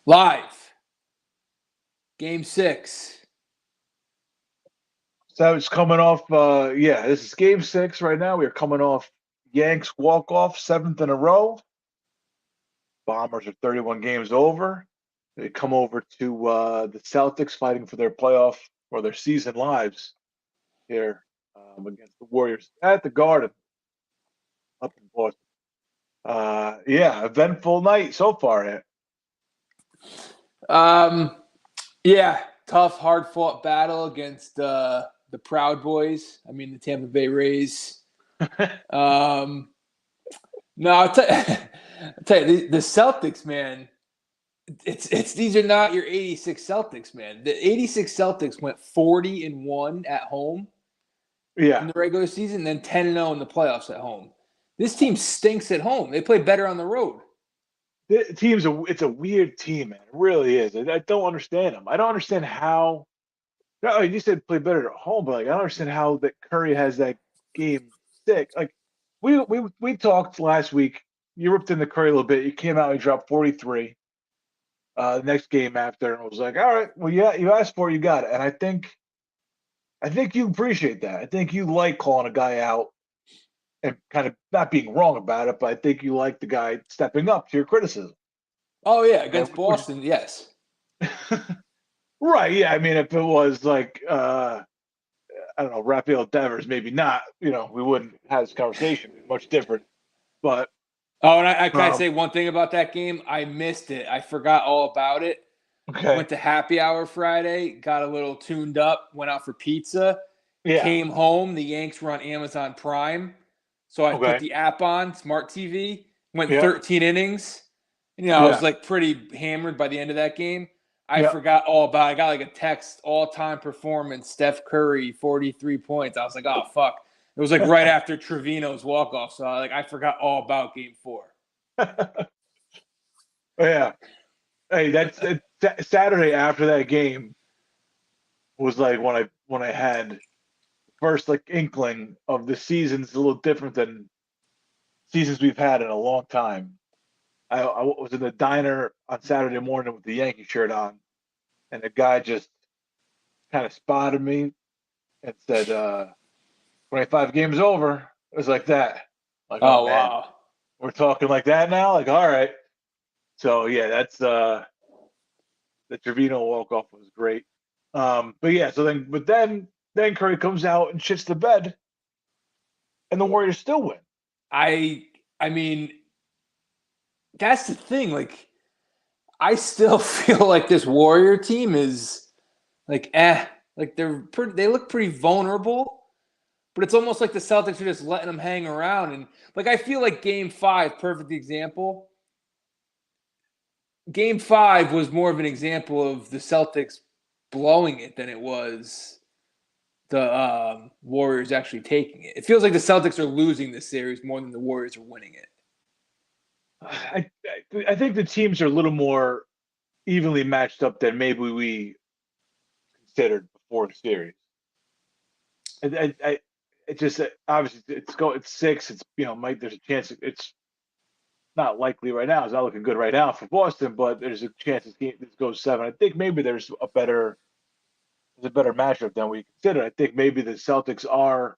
Live. Game 6. So it's coming off. This is Game 6 right now. We're coming off Yanks walk off, seventh in a row. Bombers are 31 games over. They come over to the Celtics, fighting for their playoff or their season lives here against the Warriors at the Garden up in Boston. Eventful night so far. Yeah, tough, hard-fought battle against the Proud Boys. I mean, the Tampa Bay Rays. No, I'll tell you, the Celtics, man. It's these are not your 86 Celtics, man. The 86 Celtics went 40-1 at home in the regular season, then 10-0 in the playoffs at home. This team stinks at home. They play better on the road. It's a weird team, man. It really is. I don't understand them. I don't understand how. No, you said play better at home, but I don't understand how that Curry has that game 6. Like we talked last week. You ripped into Curry a little bit. You came out and dropped 43. The next game after, and was like, all right, well, yeah, you asked for it, you got it. And I think you appreciate that. I think you like calling a guy out and kind of not being wrong about it, but I think you like the guy stepping up to your criticism. Oh yeah, against Boston, yes. Right, yeah. I mean, if it was like I don't know, Rafael Devers, maybe not. We wouldn't have this conversation. Much different, but. Oh, and I can I say one thing about that game? I missed it. I forgot all about it. Okay. Went to happy hour Friday, got a little tuned up, went out for pizza. Yeah. Came home. The Yanks were on Amazon Prime, so I put the app on Smart TV. Went 13 innings. I was like pretty hammered by the end of that game. I forgot all about it. I got like a text, all-time performance, Steph Curry, 43 points. I was like, oh, fuck. It was like right after Trevino's walk-off, so I forgot all about Game 4. Yeah. Hey, that's Saturday after that game was like when I had first like inkling of the season's a little different than seasons we've had in a long time. I was in the diner on Saturday morning with the Yankee shirt on, and the guy just kind of spotted me and said, 25 games over. It was like that. Like, oh man, wow. We're talking like that now? Like, all right. So yeah, that's the Trevino walk-off was great. But yeah, then Curry comes out and shits the bed, and the Warriors still win. I mean, that's the thing. Like, I still feel like this Warrior team is like, like they look pretty vulnerable, but it's almost like the Celtics are just letting them hang around. And like, I feel like Game 5, perfect example. Game 5 was more of an example of the Celtics blowing it than it was the Warriors actually taking it. It feels like the Celtics are losing this series more than the Warriors are winning it. I think the teams are a little more evenly matched up than maybe we considered before the series. It just obviously it's 6. It's there's a chance it's not likely right now. It's not looking good right now for Boston, but there's a chance this goes 7. I think maybe there's a better matchup than we considered. I think maybe the Celtics are,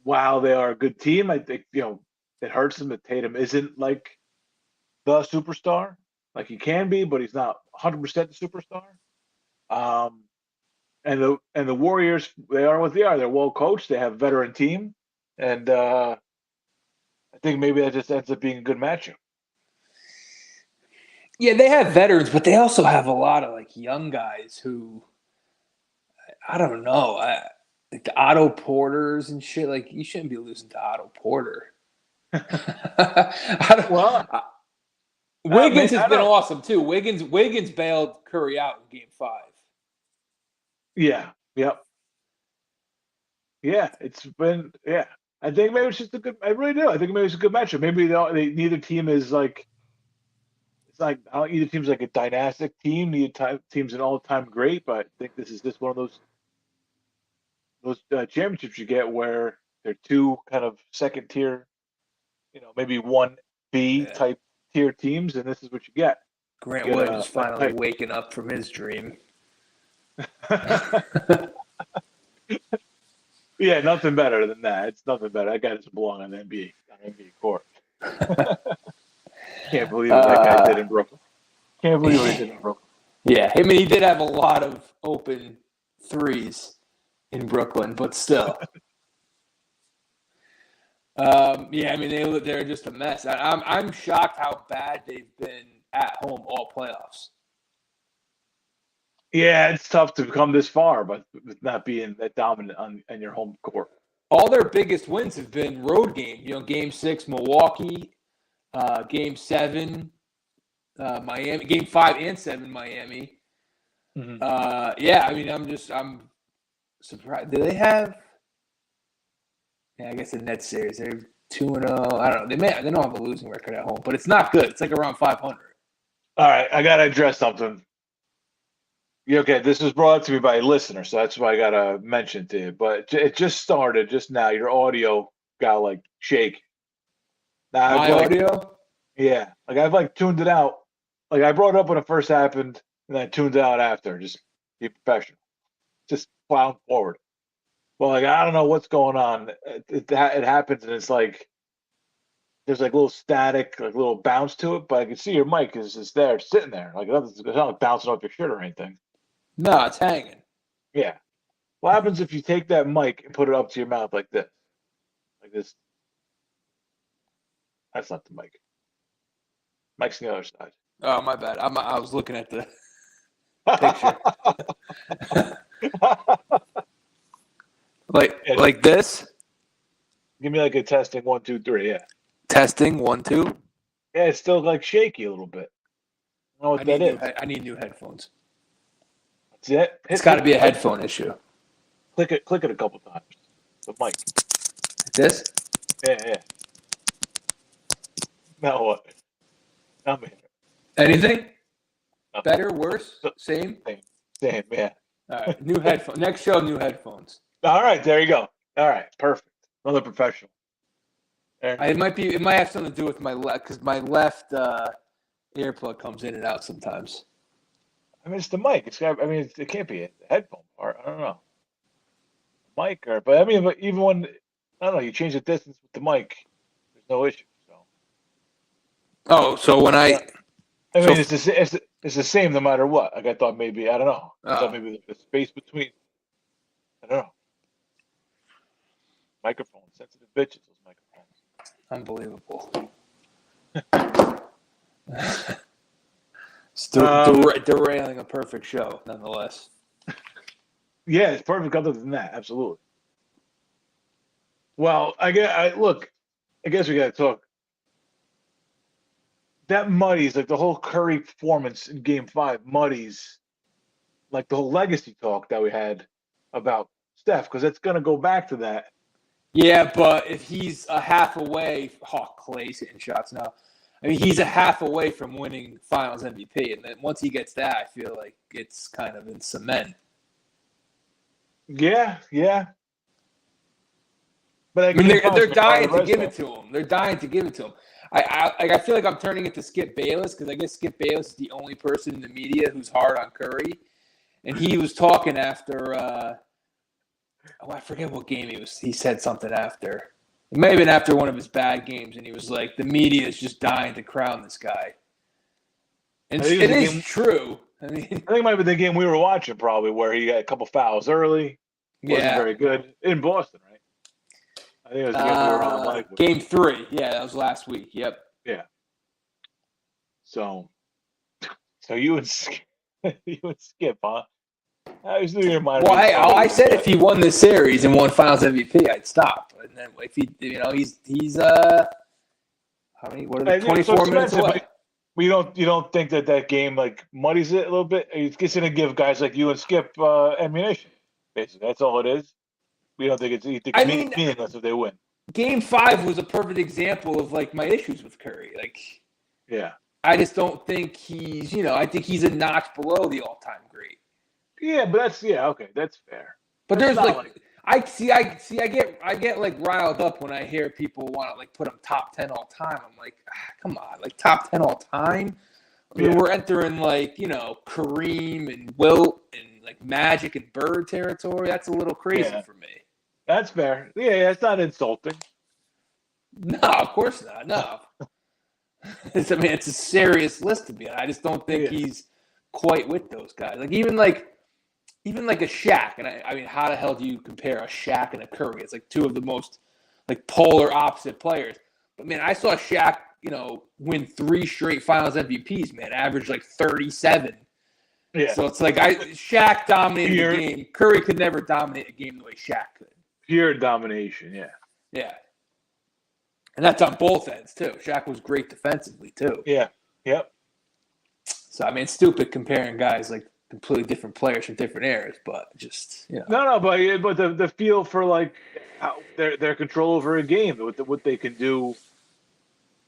while they are a good team, I think it hurts them that Tatum isn't like the superstar, like he can be, but he's not 100% the superstar. And the Warriors, they are what they are. They're well coached. They have a veteran team, and I think maybe that just ends up being a good matchup. Yeah, they have veterans, but they also have a lot of like young guys who I don't know, like the Otto Porters and shit. Like you shouldn't be losing to Otto Porter. Wiggins has been awesome too. Wiggins bailed Curry out in Game 5. Yeah. Yep. Yeah, it's been. Yeah, I think maybe it's just a good. I really do. I think maybe it's a good matchup. Maybe neither team is like. It's like either team's like a dynastic team. Neither team's an all-time great, but I think this is just one of those championships you get where they're two kind of second tier, maybe 1B type tier teams, and this is what you get. Grant Get Williams finally type- waking up from his dream. Yeah, nothing better than that. It's nothing better. That guy doesn't belong on the NBA court. Can't believe what that guy did in Brooklyn. Can't believe what he did in Brooklyn. Yeah, I mean, he did have a lot of open threes in Brooklyn, but still. Yeah, I mean, they're just a mess. I'm shocked how bad they've been at home all playoffs. Yeah, it's tough to come this far, but with not being that dominant on your home court. All their biggest wins have been road games. Game 6, Milwaukee, Game 7, Miami, Game 5 and 7, Miami. Mm-hmm. Yeah, I mean, I'm surprised. Do they have? Yeah, I guess the Nets series, they're 2-0. I don't know. They don't have a losing record at home, but it's not good. It's like around 500. All right, I gotta address something. Okay, this was brought up to me by a listener, so that's why I gotta mention to you. But it just started just now. Your audio got like shake. Now My audio? Yeah, like I've tuned it out. Like I brought it up when it first happened, and I tuned it out after. Just be professional. Just plow forward. Well, like I don't know what's going on. It happens, and it's like there's like little static, like little bounce to it. But I can see your mic is just there, sitting there. Like it's not like bouncing off your shirt or anything. No, it's hanging. Yeah. What happens if you take that mic and put it up to your mouth like this? Like this. That's not the mic. Mic's on the other side. Oh, my bad. I was looking at the picture. like this? Give me like a testing 1, 2, 3. Yeah. Testing 1, 2. Yeah, it's still like shaky a little bit. I don't know what that is. I need new headphones. That's it. It's got to be a headphone issue. Click it a couple times. The mic. Like this? Yeah. Now what? Tell me. Anything? Nothing. Better, worse, same? Same, yeah. All right, new headphones. Next show, new headphones. All right, there you go. All right, perfect. Another professional. It might have something to do with my left, because my left earplug comes in and out sometimes. I mean, it's the mic. It can't be a headphone part. I don't know. Mic but even when I don't know, you change the distance with the mic, there's no issue. So when it's the same no matter what. Like I thought maybe I don't know. I thought maybe the space between. I don't know. Microphone sensitive bitches. Those microphones. Unbelievable. Derailing a perfect show, nonetheless. Yeah, it's perfect. Other than that, absolutely. Well, I guess we got to talk. That muddies like the whole Curry performance in Game 5 muddies like the whole legacy talk that we had about Steph because it's going to go back to that. Yeah, but if he's a half away, Clay's hitting shots now. I mean, he's a half away from winning Finals MVP, and then once he gets that, I feel like it's kind of in cement. Yeah. But I mean, they're dying to give it to him. They're dying to give it to him. I feel like I'm turning it to Skip Bayless because I guess Skip Bayless is the only person in the media who's hard on Curry, and he was talking after. I forget what game he was. He said something after. It may have been after one of his bad games, and he was like, "The media is just dying to crown this guy." And it is true. I mean, I think it might be the game we were watching, probably where he got a couple fouls early. Wasn't very good in Boston, right? I think it was the game we were on live with. Game 3. Yeah, that was last week. Yep. Yeah. So you and Skip, huh? I was your mind. Well, I said if he won this series and won Finals MVP, I'd stop. And then if he, he's how many? What are they? 24 minutes away. You don't think that game like muddies it a little bit? It's just gonna give guys like you and Skip ammunition. Basically, that's all it is. We don't think it's meaningless if they win. Game 5 was a perfect example of like my issues with Curry. Like, yeah, I just don't think he's. I think he's a notch below the all-time great. Yeah, but that's fair. But there's I get like riled up when I hear people want to like put him top 10 all time. I'm like, come on, like top 10 all time. I mean, we're entering like, Kareem and Wilt and like Magic and Bird territory. That's a little crazy for me. That's fair. Yeah, it's not insulting. No, of course not. No. It's a serious list to be on. I just don't think he's quite with those guys. Like even like a Shaq, and I mean, how the hell do you compare a Shaq and a Curry? It's like two of the most like polar opposite players. But man, I saw Shaq, win 3 straight Finals MVPs. Man, average like 37. Yeah. So it's like Shaq dominated the game. Curry could never dominate a game the way Shaq could. Pure domination. Yeah. Yeah. And that's on both ends too. Shaq was great defensively too. Yeah. Yep. So I mean, it's stupid comparing guys like completely different players from different eras, but just No, but the feel for like how their control over a game, what they can do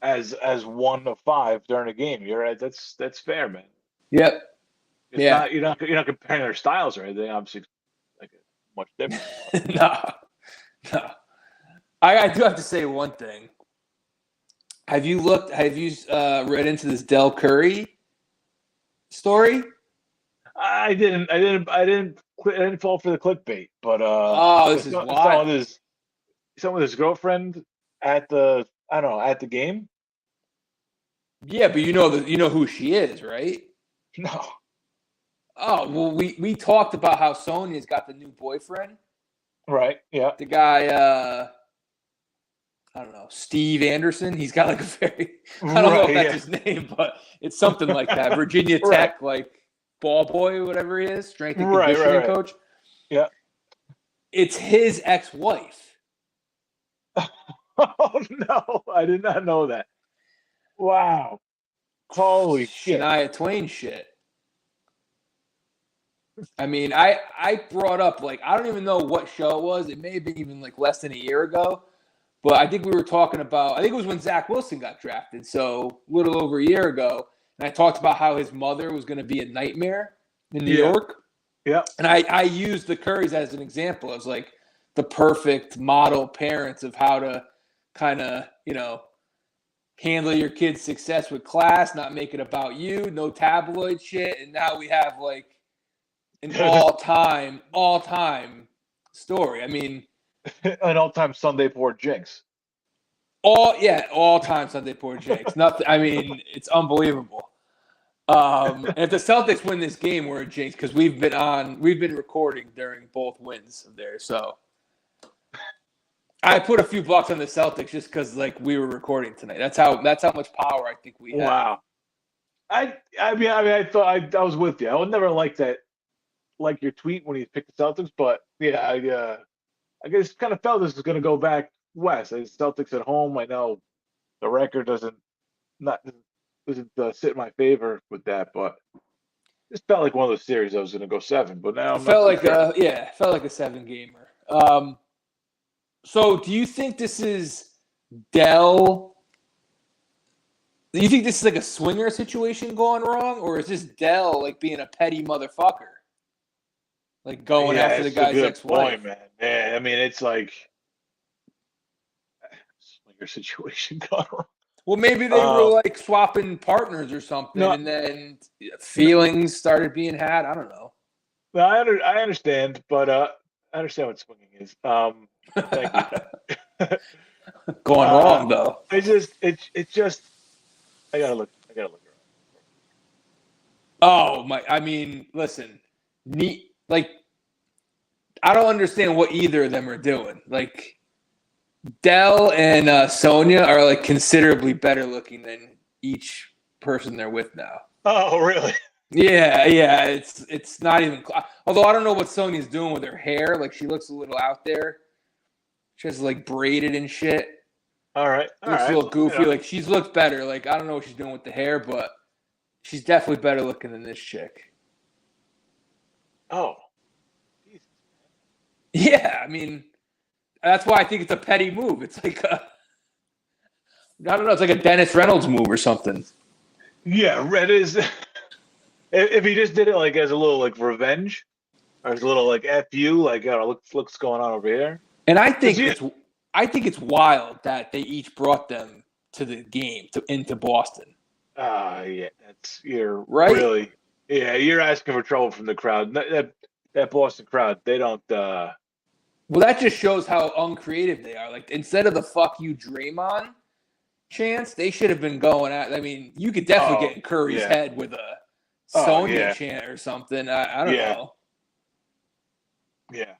as one of 5 during a game. You're right. That's fair, man. Yep. It's you're not comparing their styles or anything. Obviously, like much different. No. I do have to say one thing. Have you read into this Del Curry story? I didn't fall for the clickbait, but this is wild. Some with his girlfriend at the game. Yeah, but you know who she is, right? No. Oh well, we talked about how Sonya's got the new boyfriend. Right. Yeah. The guy, I don't know, Steve Anderson. He's got like a very, I don't know if that's his name, but it's something like that. Virginia Tech, like ball boy, whatever he is, strength and conditioning coach. Yeah. It's his ex-wife. Oh no, I did not know that. Wow. Holy shit. Shania Twain shit. I mean, I brought up, like, I don't even know what show it was. It may have been even like less than a year ago. But I think we were talking about, I think it was when Zach Wilson got drafted. So a little over a year ago. And I talked about how his mother was going to be a nightmare in New York. Yeah. And I used the Currys as an example. It was like the perfect model parents of how to kind of, handle your kid's success with class, not make it about you, no tabloid shit. And now we have like an all-time story. I mean, an all-time Sunday Port jinx. All-time Sunday Port jinx. Nothing. I mean, it's unbelievable. And if the Celtics win this game, we're a jinx because we've been recording during both wins of theirs. So I put a few bucks on the Celtics just because like we were recording tonight. That's how much power I think we have. Wow. I mean, I thought I was with you. I would never like that, like your tweet when you picked the Celtics, but yeah, I guess kind of felt this was going to go back west. The Celtics at home. I know the record doesn't sit in my favor with that, but this felt like one of those series I was going to go 7. But now it felt like a 7-gamer. So do you think this is Dell? Do you think this is like a swinger situation going wrong, or is this Dell like being a petty motherfucker? Like going after the guy's ex-wife. Man. Yeah, I mean, it's like swinger situation going wrong. Well, maybe they were like swapping partners or something, and then feelings started being had. I don't know. No, I understand, but I understand what swinging is. Thank you. Going wrong though. It's just. I gotta look around. Oh my! I mean, listen. Like, I don't understand what either of them are doing. Like, Dell and Sonya are like considerably better looking than each person they're with now. Oh, really? Yeah. It's not even. Although I don't know what Sonya's doing with her hair. Like, she looks a little out there. She has like braided and shit. All right. Looks a little goofy. Yeah. Like, she's looked better. Like, I don't know what she's doing with the hair, but she's definitely better looking than this chick. Oh. Yeah, I mean, that's why I think it's a petty move. It's like I don't know, it's like a Dennis Reynolds move or something. Yeah, Red is. If he just did it like as a little like revenge, or as a little like F you, like look what's going on over here. And I think it's wild that they each brought them to the game into Boston. Yeah, you're right? really, yeah, you're asking for trouble from the crowd. That Boston crowd, they don't. Well, that just shows how uncreative they are. Like instead of the "fuck you, Draymond" chants, they should have been going at. I mean, you could definitely Oh get in Curry's yeah, head with a oh Sonya yeah, chant or something. I don't yeah, know. yeah.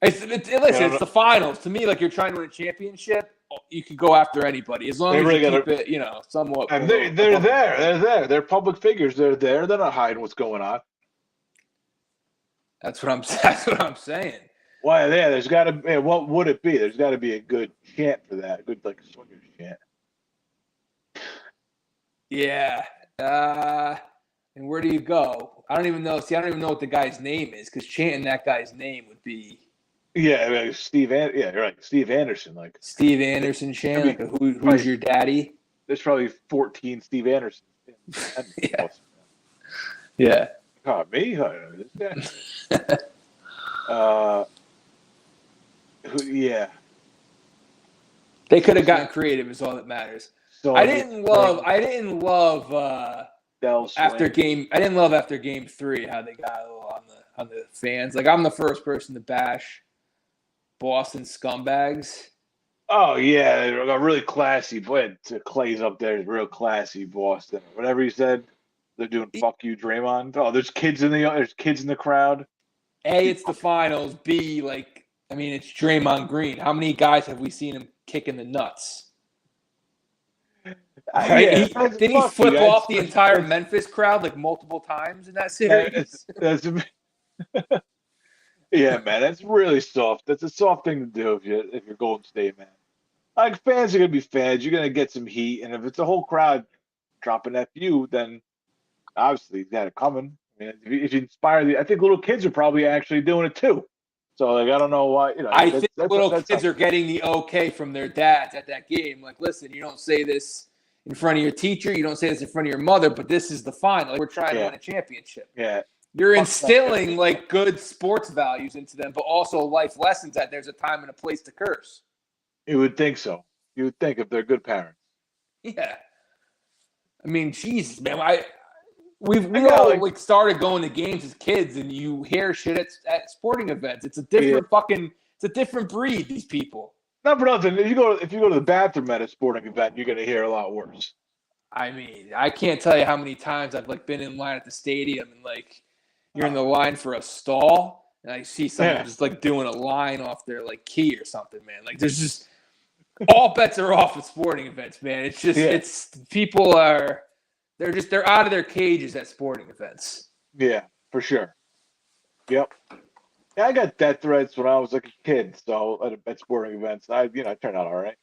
Listen, Yeah, it's the finals. To me, like you're trying to win a championship, you can go after anybody as long they as you really got keep to. it, somewhat And below they're above the there. line. They're there. They're public figures. They're there. They're not hiding what's going on. That's what I'm. That's what I'm saying. Why? Yeah, there's got to. Yeah, what would it be? There's got to be a good chant for that. Good like swingers chant. Yeah. And where do you go? I don't even know. See, I don't even know what the guy's name is because chanting that guy's name would be Yeah, like Yeah, you're right. Steve Anderson. Like, Steve Anderson I chant. mean, Like, who's probably your daddy? there's probably 14 Steve Andersons. Yeah. Yeah. Oh, me? This guy? uh, yeah. They could have gotten creative. Is all that matters. So I didn't love. Del After Swing. game. I didn't love after game 3 how they got a little on the fans. Like I'm the first person to bash Boston scumbags. Oh yeah, a really classy. But Clay's up there, real classy Boston. Whatever he said, they're doing "fuck you, Draymond." Oh, there's kids in the crowd. A, it's the finals. B, like I mean, it's Draymond Green. How many guys have we seen him kick in the nuts? Right? Yeah, Didn't he fuck you, flip off the entire Memphis crowd like multiple times in that series? that's yeah, man. That's really soft. That's a soft thing to do if you're Golden State, man. Like fans are gonna be fans. You're gonna get some heat, and if it's a whole crowd dropping at you, then obviously he's got it coming. I mean, if you inspire I think little kids are probably actually doing it too. So like, I don't know why. I think little kids are getting the okay from their dads at that game. Like, listen, you don't say this in front of your teacher. You don't say this in front of your mother. But this is the final. Like, we're trying to win a championship. Yeah. You're instilling like good sports values into them, but also life lessons that there's a time and a place to curse. You would think so. You would think if they're good parents. Yeah. I mean, Jesus, man. We all like started going to games as kids, and you hear shit at sporting events. It's a different it's a different breed. These people. Not for nothing. If you go to the bathroom at a sporting event, you're going to hear a lot worse. I mean, I can't tell you how many times I've like been in line at the stadium and like you're in the line for a stall, and I see someone just like doing a line off their like key or something. Man, like there's just all bets are off at sporting events, man. It's just it's people are. They're out of their cages at sporting events. Yeah, for sure. Yep. Yeah, I got death threats when I was like a kid. So at sporting events, I turned out all right.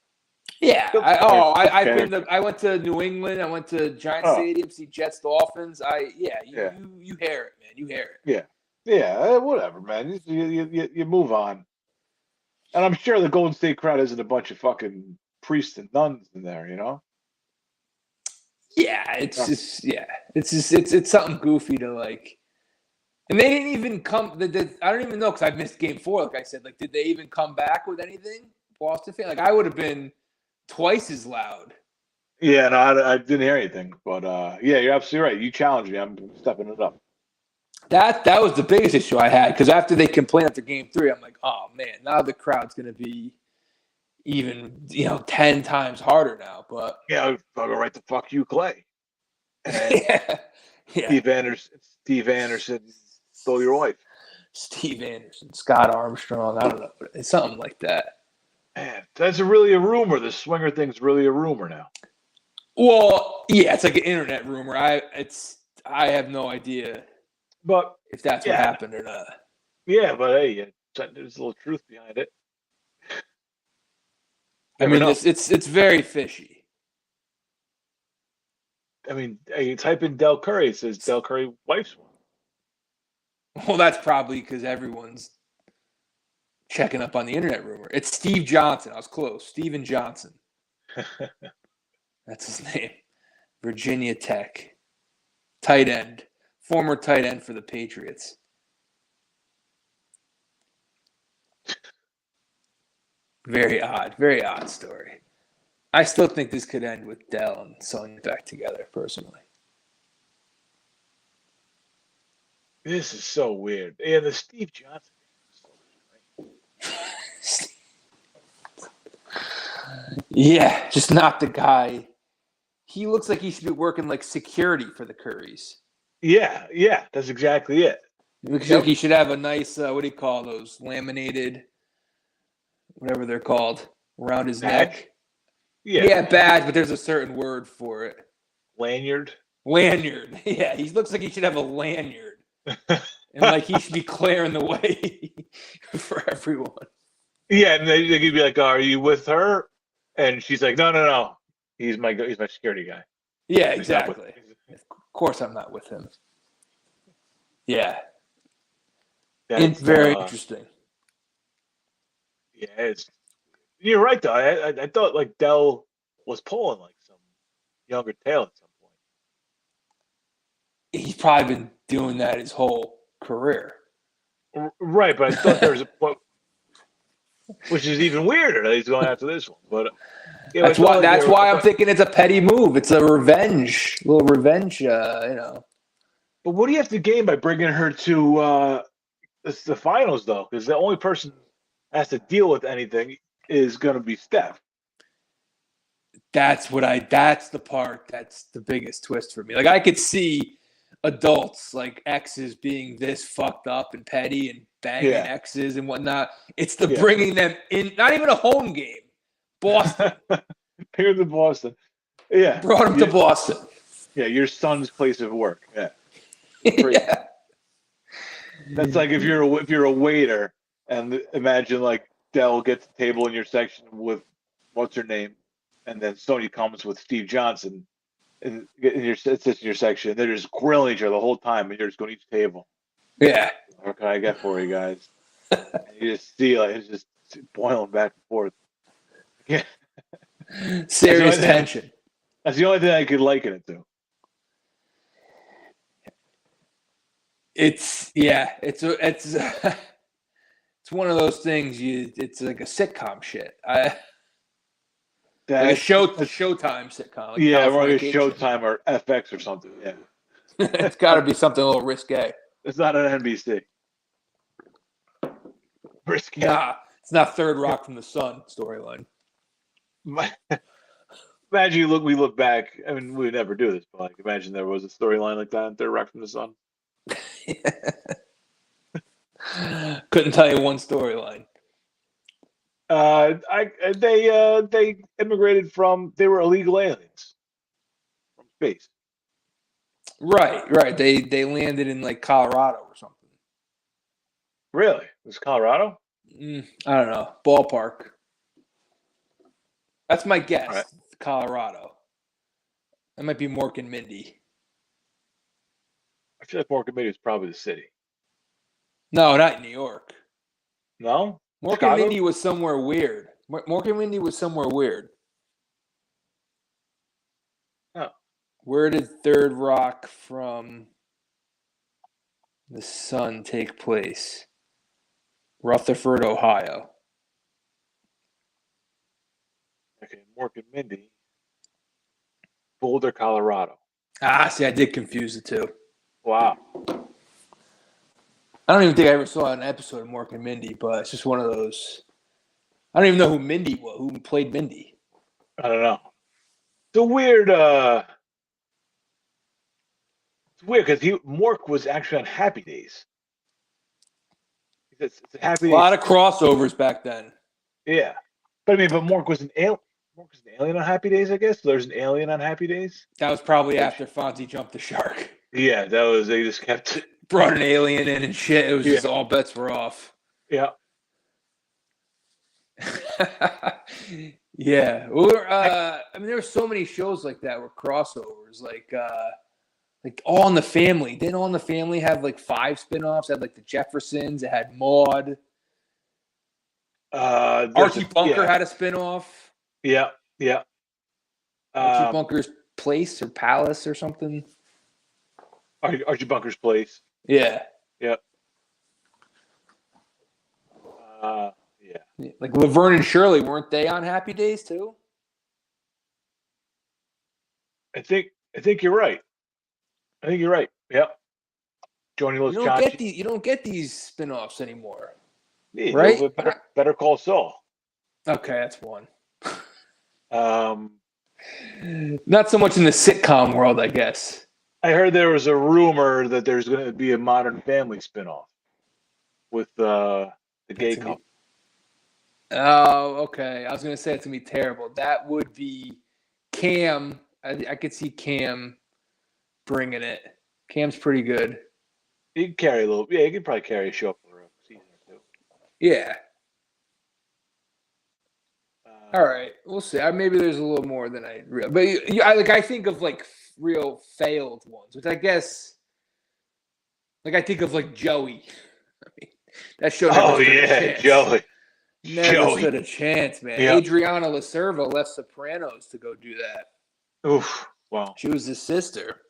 Yeah. I went to New England. I went to Giant Stadium, see Jets, Dolphins. You hear it, man. You hear it. Yeah. Yeah. Whatever, man. You move on. And I'm sure the Golden State crowd isn't a bunch of fucking priests and nuns in there, Yeah, it's something goofy to like. And they didn't even come. I don't even know because I missed Game 4. Like I said, like did they even come back with anything? Boston fan, like I would have been twice as loud. Yeah, no, I didn't hear anything, but yeah, you're absolutely right. You challenged me. I'm stepping it up. That was the biggest issue I had because after they complained after Game 3, I'm like, oh man, now the crowd's gonna be even 10 times harder now. But yeah, I'll go right to fuck you, Clay. Yeah. Steve Anderson stole your wife. Steve Anderson, Scott Armstrong, I don't know, it's something like that. Man, that's really a rumor. The swinger thing's really a rumor now. Well, yeah, it's like an internet rumor. I have no idea, but if that's what happened or not. Yeah, but hey, there's a little truth behind it. I mean, it's very fishy. I mean, you type in Del Curry, it says Del Curry wife's one. Well, that's probably because everyone's checking up on the internet rumor. It's Steve Johnson. I was close. Steven Johnson. That's his name. Virginia Tech. Tight end. Former tight end for the Patriots. Very odd. Very odd story. I still think this could end with Dell and Sonya back together, personally. This is so weird. Yeah, the Steve Johnson thing is so strange. Yeah, just not the guy. He looks like he should be working like security for the Currys. Yeah, that's exactly it. He looks like he should have a nice, what do you call those, laminated, whatever they're called, around his neck. Yeah, badge, but there's a certain word for it. Lanyard. Yeah, he looks like he should have a lanyard. And like he should be clearing the way for everyone. Yeah, and they could be like, "Are you with her?" And she's like, "No. He's my security guy." Yeah, exactly. Of course, I'm not with him. Yeah, it's very interesting. Yeah, you're right though. I thought like Dell was pulling like some younger tail at some point. He's probably been doing that his whole career. Right, but I thought there was a point, which is even weirder that he's going after this one. But yeah, that's why I'm thinking it's a petty move. It's a little revenge, you know. But what do you have to gain by bringing her to the finals, though? Because the only person has to deal with anything is going to be Steph. That's the part that's the biggest twist for me. Like I could see adults like exes being this fucked up and petty and banging exes and whatnot. It's the bringing them in, not even a home game. Boston. Here to Boston. Yeah. Brought him to Boston. Yeah, your son's place of work. Yeah. Yeah. That's like if you're a waiter and imagine like Dell gets a table in your section with what's her name, and then Sonya comes with Steve Johnson and it's in your section. They're just grilling each other the whole time, and you're just going to each table. Yeah. What can I get for you guys? And you just see like it's just boiling back and forth. Yeah. Serious tension. That's the only thing I could liken it to. It's one of those things. It's like a sitcom shit. Like a Showtime sitcom. Like yeah, or like a Showtime or FX or something. Yeah, it's got to be something a little risque. It's not an NBC. Risque. Nah, it's not Third Rock from the Sun storyline. Imagine we look back. I mean, we would never do this, but like, imagine there was a storyline like that in Third Rock from the Sun. Couldn't tell you one storyline. They immigrated they were illegal aliens from space. Right. They landed in like Colorado or something. Really? It was Colorado? I don't know. Ballpark. That's my guess. Right. Colorado. That might be Mork and Mindy. I feel like Mork and Mindy is probably the city. No, not New York. No? Mork and Mindy was somewhere weird. Mork and Mindy was somewhere weird. Oh. Where did Third Rock from the Sun take place? Rutherford, Ohio. Okay, Mork and Mindy. Boulder, Colorado. See, I did confuse the two. Wow. I don't even think I ever saw an episode of Mork and Mindy, but it's just one of those. I don't even know who Mindy was, who played Mindy. I don't know. It's a weird. It's weird because Mork was actually on Happy Days. It's Happy Days. A lot of crossovers back then. Yeah, but Mork was an alien. Mork was an alien on Happy Days, I guess. So there's an alien on Happy Days. That was probably after Fonzie jumped the shark. Yeah, that was. They just kept brought an alien in and shit. It was just all bets were off. Yeah. Yeah. There were so many shows like that were crossovers, like All in the Family. Didn't All in the Family have like 5 spinoffs? It had like the Jeffersons. It had Maude. Archie Bunker had a spinoff. Yeah. Archie Bunker's Place or Palace or something. Archie Bunker's Place. Yeah. Yep. Like Laverne and Shirley, weren't they on Happy Days too? I think you're right. I think you're right. Yep. Johnny You Los don't get Chachi. these. You don't get these spinoffs anymore, Yeah, you do right? with Better Call Saul. Okay, that's one. Um, Not so much in the sitcom world, I guess. I heard there was a rumor that there's going to be a Modern Family spinoff with the gay That's gonna be. couple. Oh, okay. I was gonna say it's gonna be terrible. That would be Cam. I could see Cam bringing it. Cam's pretty good. He could carry a little. Yeah, he could probably carry a show up for a season or two. Yeah. Uh, All right. We'll see. Maybe there's a little more than I real. But I think of like real failed ones, which I guess like I think of like Joey. I mean, that show never oh stood a yeah, chance. Joey. Never stood a chance, man. Yeah. Adriana Lacerva left Sopranos to go do that. Oof. Wow. She was his sister.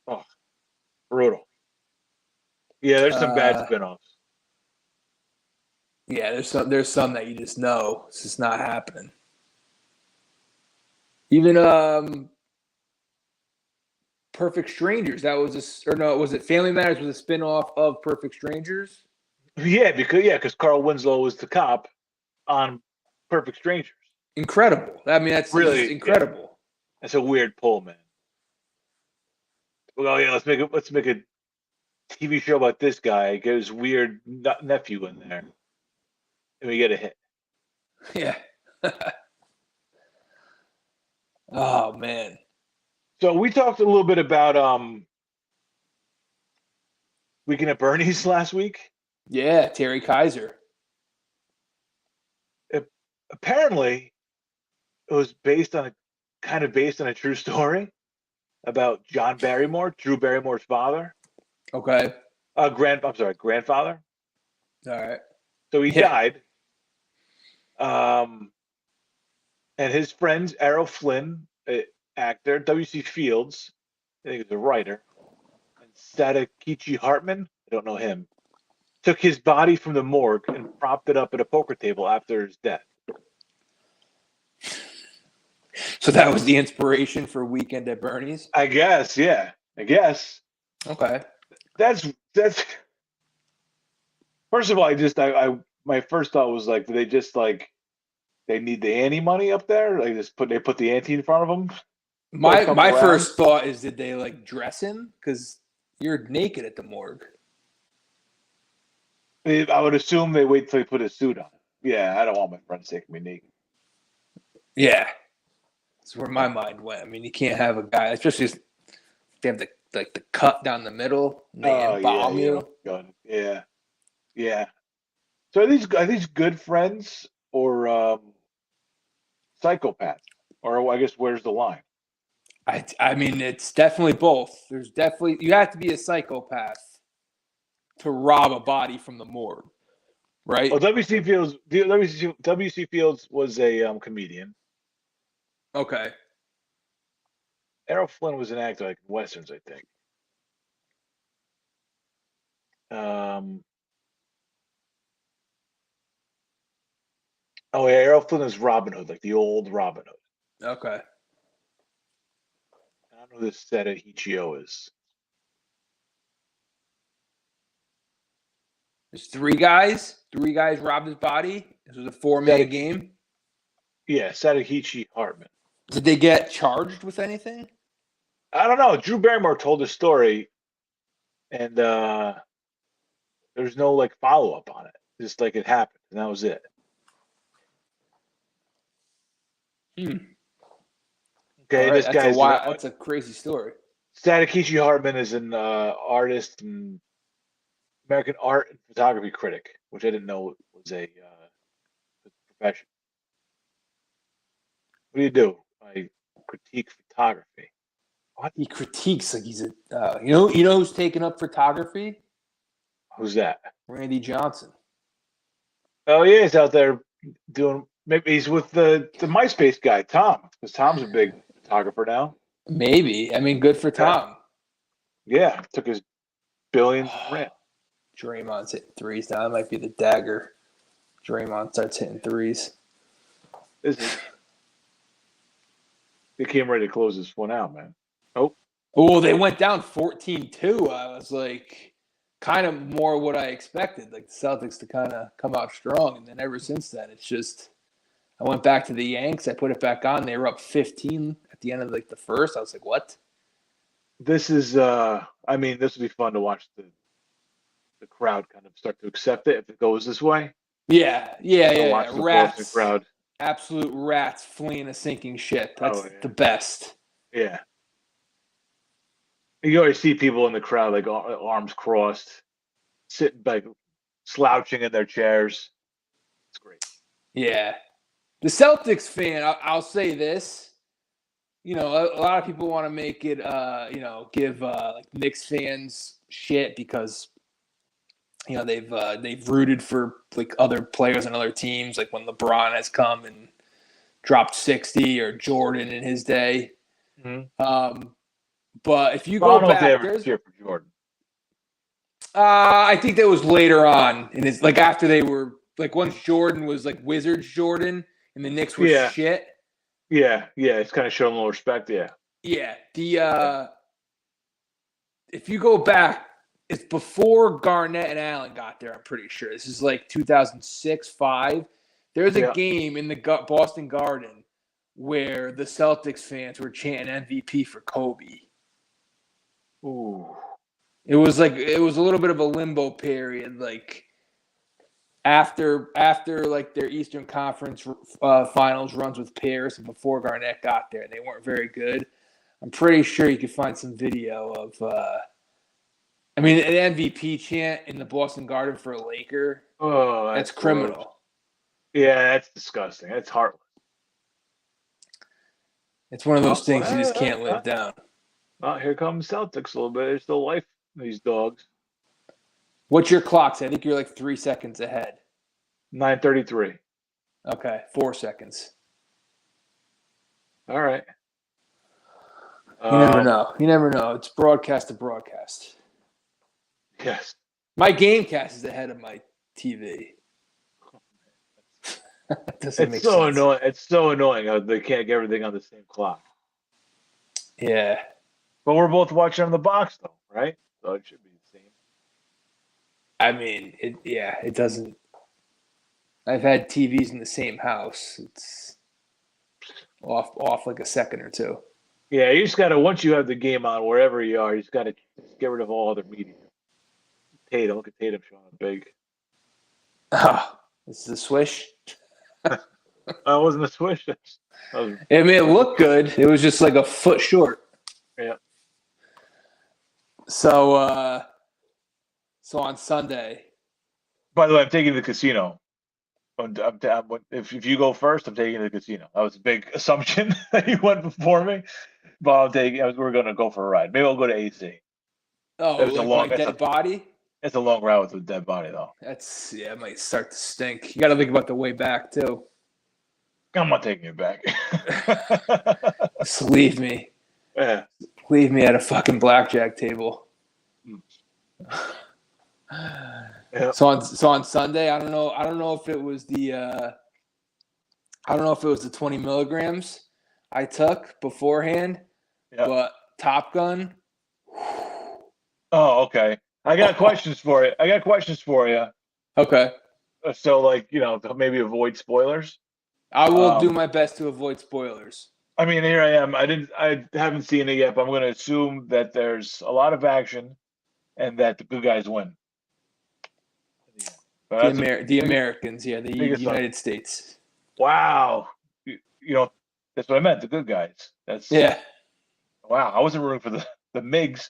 Oh, brutal. Yeah, there's some bad spinoffs. Yeah, there's some that you just know it's just not happening. Even Perfect Strangers, was it Family Matters was a spinoff of Perfect Strangers? Yeah, because Carl Winslow was the cop on Perfect Strangers. Incredible. I mean, that's Really incredible. Yeah. That's a weird pull, man. Well, yeah, let's make a TV show about this guy. Get his weird nephew in there, and we get a hit. Yeah. Oh man. So we talked a little bit about Weekend at Bernie's last week. Yeah, Terry Kaiser. Apparently, it was based on a true story about John Barrymore, Drew Barrymore's father. Okay. Grandfather. All right. So he died. And his friends, Errol Flynn, actor, W.C. Fields, I think he's a writer, and Sadakichi Hartman, I don't know him, took his body from the morgue and propped it up at a poker table after his death. So that was the inspiration for Weekend at Bernie's? I guess, yeah. I guess. Okay. That's first of all, my first thought was like, do they just like they need the ante money up there? Like they put the ante in front of them? My first thought is, did they like dress him? Because you're naked at the morgue. I would assume they wait till he put his suit on. Yeah, I don't want my friends taking me naked. Yeah. That's where my mind went. I mean, you can't have a guy, especially if they have the cut down the middle and they embalm you. Yeah. Yeah. So are these good friends or psychopaths? Or I guess where's the line? I mean, it's definitely both. You have to be a psychopath to rob a body from the morgue, right? Well, W.C. Fields was a comedian. Okay. Errol Flynn was an actor, like in westerns, I think. Oh yeah, Errol Flynn is Robin Hood, like the old Robin Hood. Okay. I don't know who this Sadakichi is. There's three guys. Three guys robbed his body. This was a 4-man game. Yeah, Sadakichi Hartman. Did they get charged with anything? I don't know. Drew Barrymore told the story, and there's no like follow up on it. Just like it happened, and that was it. Okay, right, this guy's that's a crazy story. Sadakichi Hartman is an artist and American art and photography critic, which I didn't know was a profession. What do you do? I critique photography. What? He critiques like he's a you know who's taken up photography? Who's that? Randy Johnson. Oh yeah, he's out there doing. Maybe he's with the MySpace guy, Tom, because Tom's a big photographer now. Maybe. I mean, good for Tom. Yeah, took his billions and ran. Draymond's hitting threes now. That might be the dagger. Draymond starts hitting threes. This is They came ready to close this one out, man. Oh, Oh, they went down 14-2. I was like, kind of more what I expected, like the Celtics to kind of come out strong. And then ever since then, it's just, I went back to the Yanks. I put it back on. They were up 15 at the end of like the first. I was like, what? this is I mean, this would be fun to watch the crowd kind of start to accept it if it goes this way. Yeah. I'll watch the Boston Rats. crowd. Absolute rats fleeing a sinking ship. That's Yeah. the best. Yeah. You always see people in the crowd like arms crossed, sitting like slouching in their chairs. It's great. Yeah. The Celtics fan, I'll say this. You know, a lot of people want to make it, give like Knicks fans shit because, they've rooted for like other players and other teams, like when LeBron has come and dropped 60 or Jordan in his day. Mm-hmm. But if you Well, go I don't know if they back, ever cheer for Jordan. I think that was later on, and it's like after they were like once Jordan was like Wizards Jordan, and the Knicks were shit. Yeah, it's kind of showing a little respect. Yeah. If you go back, it's before Garnett and Allen got there. I'm pretty sure this is like 2006, 5. There's a game in the Boston Garden where the Celtics fans were chanting MVP for Kobe. Ooh. It was a little bit of a limbo period, like after like their Eastern Conference Finals runs with Paris and before Garnett got there. They weren't very good. I'm pretty sure you could find some video of an MVP chant in the Boston Garden for a Laker. Oh, that's criminal. Gross. Yeah, that's disgusting. That's heartless. It's one of those things you just can't live down. Oh, here comes Celtics a little bit. There's still life in these dogs. What's your clock? I think you're like 3 seconds ahead. 9:33. Okay, 4 seconds. All right. You never know. You never know. It's broadcast to broadcast. Yes. My Gamecast is ahead of my TV. It's so annoying. It's so annoying how they can't get everything on the same clock. Yeah. But we're both watching on the box, though, right? So it should be the same. I mean, it doesn't. I've had TVs in the same house. It's off like a second or two. Yeah, you just gotta, once you have the game on wherever you are, you just gotta get rid of all other media. Tatum, look at Tatum showing up big. Oh, this is a swish. That wasn't a swish. It looked good. It was just like a foot short. Yeah. So on Sunday. By the way, I'm taking the casino. If you go first, I'm taking the casino. That was a big assumption that you went before me. But we're going to go for a ride. Maybe I'll go to AC. Oh, it's like dead body? It's a long ride with a dead body, though. It might start to stink. You got to think about the way back, too. I'm not taking it back. Just leave me. Yeah. Leave me at a fucking blackjack table. Yeah. So on Sunday, I don't know if it was the 20 milligrams I took beforehand, but Top Gun. Oh, okay. I got questions for you. Okay. So, maybe avoid spoilers. I will do my best to avoid spoilers. I mean, here I am. I haven't seen it yet, but I'm going to assume that there's a lot of action and that the good guys win. The Americans, the United States. Wow. That's what I meant, the good guys. Wow, I wasn't rooting for the MiGs.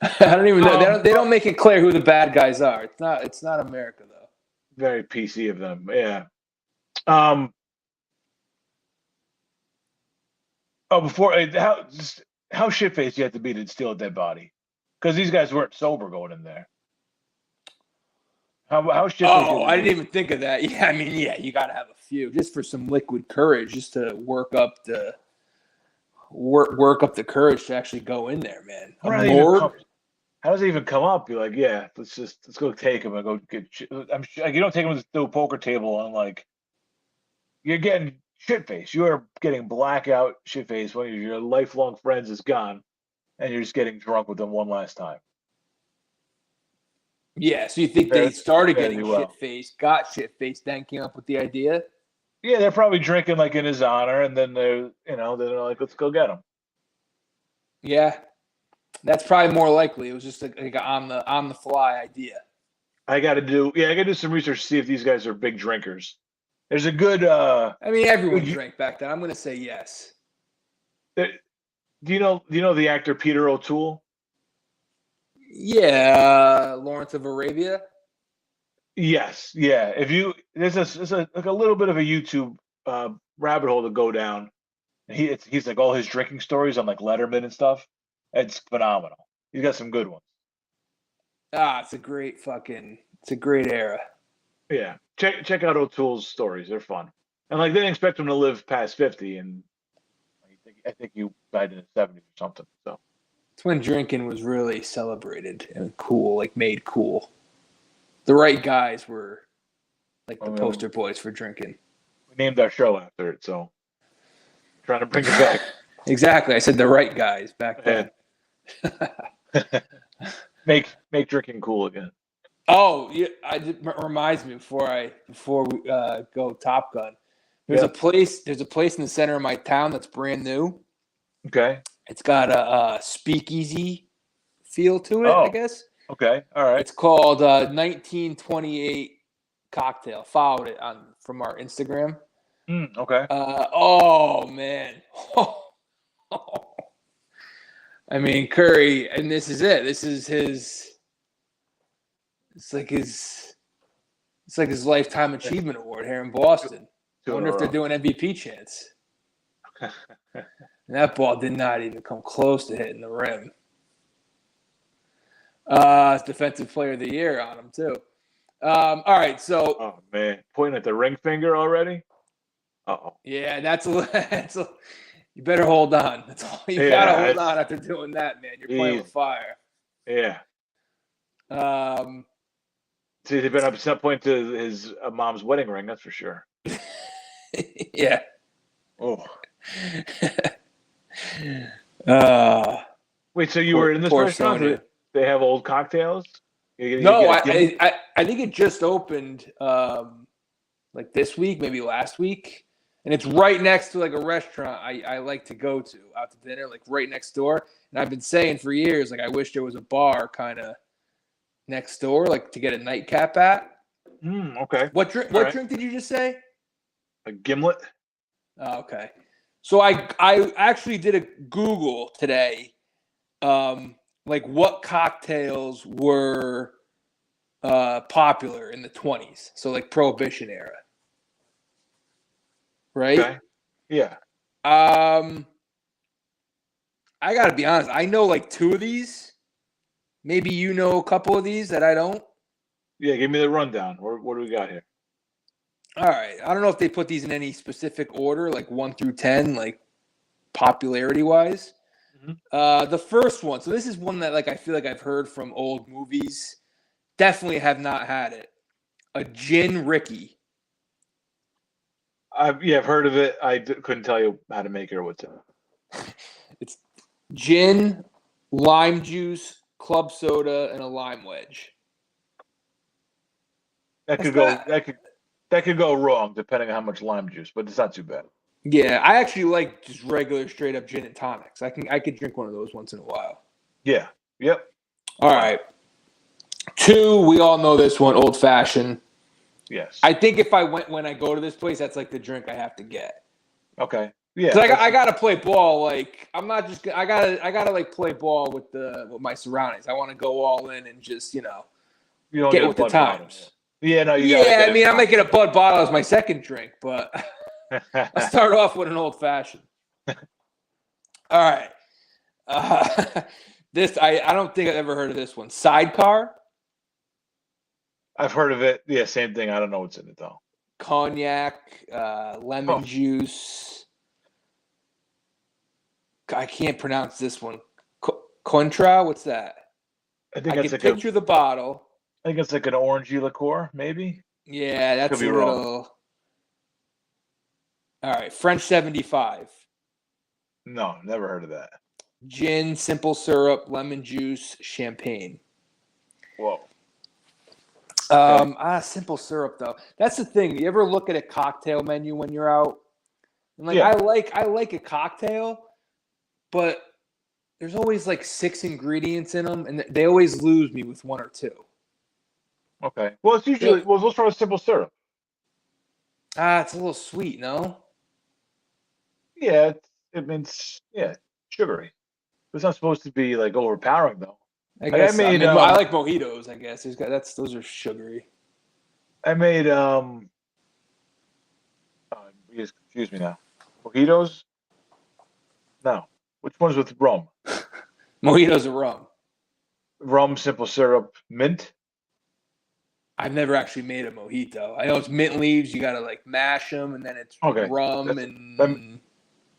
I don't even know. They don't make it clear who the bad guys are. It's not America, though. Very PC of them, yeah. How shit-faced you have to be to steal a dead body? Because these guys weren't sober going in there. How shit-faced? Oh, I didn't even think of that. Yeah, you got to have a few just for some liquid courage, just to work up the courage to actually go in there, man. How does it even come up? You're like, yeah, let's go take him and go get. I'm sure you don't take him to a poker table and you're getting shit face. You are getting blackout shit face when your lifelong friends is gone, and you're just getting drunk with them one last time. Yeah, so you think they Fairly, started fairly getting well. shit-faced, got shit-faced, then came up with the idea? Yeah, they're probably drinking like in his honor, and then they're like, let's go get him. Yeah, that's probably more likely. It was just like a on the fly idea. I got to do some research to see if these guys are big drinkers. There's a good, I mean, everyone good drank back then. I'm going to say yes. do you know the actor Peter O'Toole? Yeah, Lawrence of Arabia. Yes, yeah. If you there's a like a little bit of a YouTube rabbit hole to go down. He's like all his drinking stories on like Letterman and stuff. It's phenomenal. He's got some good ones. It's a great era. Yeah, check out O'Toole's stories. They're fun. And like they didn't expect him to live past 50, and I think he died in the 70s or something. So It's when drinking was really celebrated and cool, like made cool. The right guys were like the poster boys for drinking. we named our show after it. So trying to bring it back. Exactly. I said the right guys back then. make drinking cool again. Oh, yeah, it reminds me before we go Top Gun. There's a place in the center of my town that's brand new. Okay. It's got a speakeasy feel to it, I guess. Okay. All right. It's called 1928 Cocktail. Followed it from our Instagram. Okay. Oh man. I mean, Curry, and this is it. This is his. It's like his lifetime achievement award here in Boston. I wonder if they're doing MVP chants. And that ball did not even come close to hitting the rim. It's defensive player of the year on him too. All right, so. Oh man, pointing at the ring finger already. Uh-oh. Yeah, that's a. You better hold on. That's all you gotta hold on after doing that, man. You're playing with fire. Yeah. See, they've been up to some point to his mom's wedding ring. That's for sure. Yeah. Oh. Wait, so you were in this restaurant? Sonia. They have old cocktails? I think it just opened like this week, maybe last week. And it's right next to like a restaurant I like to go to out to dinner, like right next door. And I've been saying for years, like I wish there was a bar kind of next door, like to get a nightcap at. Okay. What drink did you just say? A gimlet. Oh, okay. So I actually did a Google today, like what cocktails were popular in the 20s. So like Prohibition era. Right? Okay. Yeah. I gotta be honest. I know like two of these. Maybe you know a couple of these that I don't. Yeah, give me the rundown. What do we got here? All right. I don't know if they put these in any specific order, like 1 through 10, like popularity wise. Mm-hmm. The first one. So this is one that like I feel like I've heard from old movies. Definitely have not had it. A Gin Ricky. I've heard of it. I couldn't tell you how to make it or what's in it. It's gin, lime juice, club soda, and a lime wedge. That could go wrong depending on how much lime juice, but it's not too bad. Yeah, I actually like just regular straight up gin and tonics. I could drink one of those once in a while. Yeah. Yep. All right. 2, we all know this one, old fashioned. Yes. I think if when I go to this place, that's like the drink I have to get. Okay. Yeah. I gotta play ball. Like I'm not just. I gotta like play ball with my surroundings. I want to go all in and just you don't get with the times. Yeah. No. I mean, I'm making a Bud bottle as my second drink, but I'll start off with an old fashioned. All right. This I don't think I've ever heard of this one. Sidecar. I've heard of it. Yeah, same thing. I don't know what's in it though. Cognac, lemon juice. I can't pronounce this one. Contra, what's that? I can like picture the bottle. I think it's like an orangey liqueur, maybe. Yeah, that's a little. All right, French 75. No, never heard of that. Gin, simple syrup, lemon juice, champagne. Whoa. Okay. Simple syrup though. That's the thing. You ever look at a cocktail menu when you're out? And like Yeah. I like a cocktail, but there's always like 6 ingredients in them, and they always lose me with 1 or 2. Okay. Well, it's usually what's wrong with simple syrup? It's a little sweet, no? Yeah, it means sugary. It's not supposed to be like overpowering though. I Like I guess. I made mean, I like mojitos. I guess those are sugary. I made you just confused me now. Mojitos? No. Which one's with rum? Mojitos are rum. Rum, simple syrup, mint. I've never actually made a mojito. I know it's mint leaves. You gotta like mash them, and then it's Okay. rum and.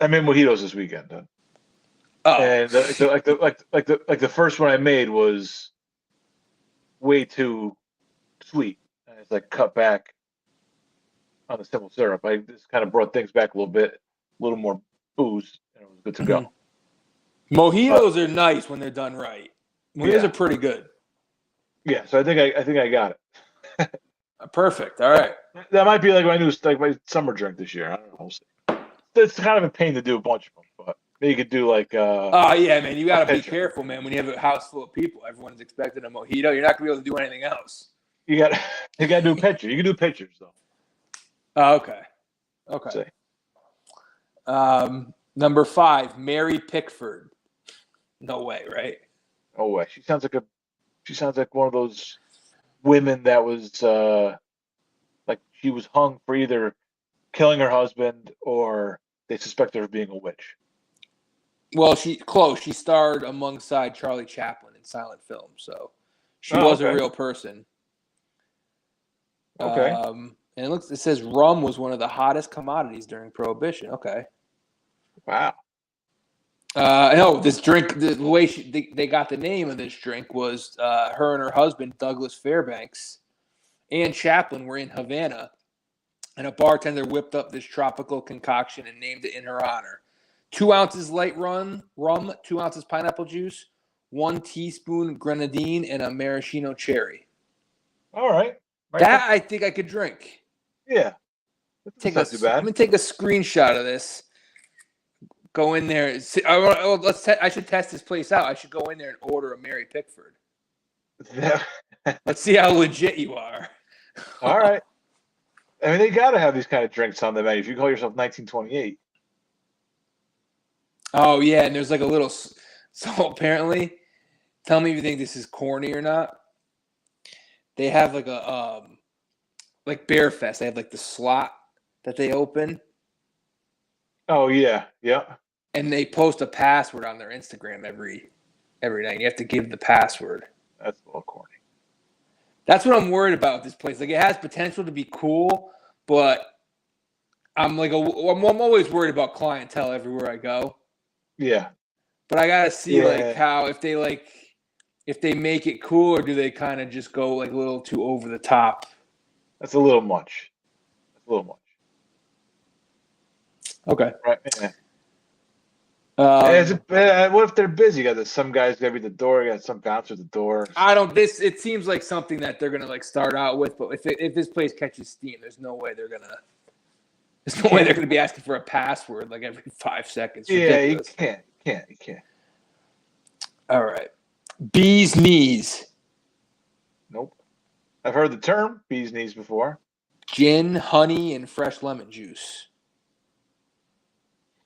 I made mojitos this weekend. Then. Oh. And the first one I made was way too sweet, and it's like cut back on the simple syrup. I just kind of brought things back a little more booze, and it was good to go. Mojitos are nice when they're done right. Mojitos are pretty good. Yeah, so I think I got it. Perfect. All right. That might be like my summer drink this year. I don't know. We'll see. It's kind of a pain to do a bunch of them, but maybe you could do like. Oh yeah, man! You got to be careful, man. When you have a house full of people, everyone's expecting a mojito. You're not gonna be able to do anything else. You got to do pictures. You can do pictures though. Oh, okay. Okay. Number 5, Mary Pickford. No way, right? Oh way. She sounds like one of those women that was like she was hung for either killing her husband or they suspect her of being a witch. Well, she starred alongside Charlie Chaplin in silent film, so she was a real person. Okay. And it says rum was one of the hottest commodities during Prohibition. Okay. Wow. No, this drink, the way they got the name of this drink was her and her husband, Douglas Fairbanks, and Chaplin were in Havana, and a bartender whipped up this tropical concoction and named it in her honor. 2 ounces light rum, 2 ounces pineapple juice, 1 teaspoon grenadine, and a maraschino cherry. All right. That I think I could drink. Yeah. That's not too bad. I'm going to take a screenshot of this. Go in there. I should test this place out. I should go in there and order a Mary Pickford. Let's see how legit you are. All right. I mean, they got to have these kind of drinks on the menu. If you call yourself 1928. Oh, yeah. And there's like a little. So apparently, tell me if you think this is corny or not. They have like a. Like Bear Fest. They have like the slot that they open. Oh, yeah. Yeah. And they post a password on their Instagram every night. You have to give the password. That's a little corny. That's what I'm worried about with this place. Like, it has potential to be cool, but I'm always worried about clientele everywhere I go. Yeah. But I gotta see like how if they make it cool, or do they kind of just go like a little too over the top? That's a little much. Okay. Right. Yeah. What if they're busy? You got some guys gotta be at the door. You got some bouncer at the door. It seems like something that they're gonna like start out with, but if this place catches steam, there's no way they're gonna be asking for a password like every 5 seconds. Yeah, you can't. All right. Bee's knees. Nope. I've heard the term bee's knees before. Gin, honey, and fresh lemon juice.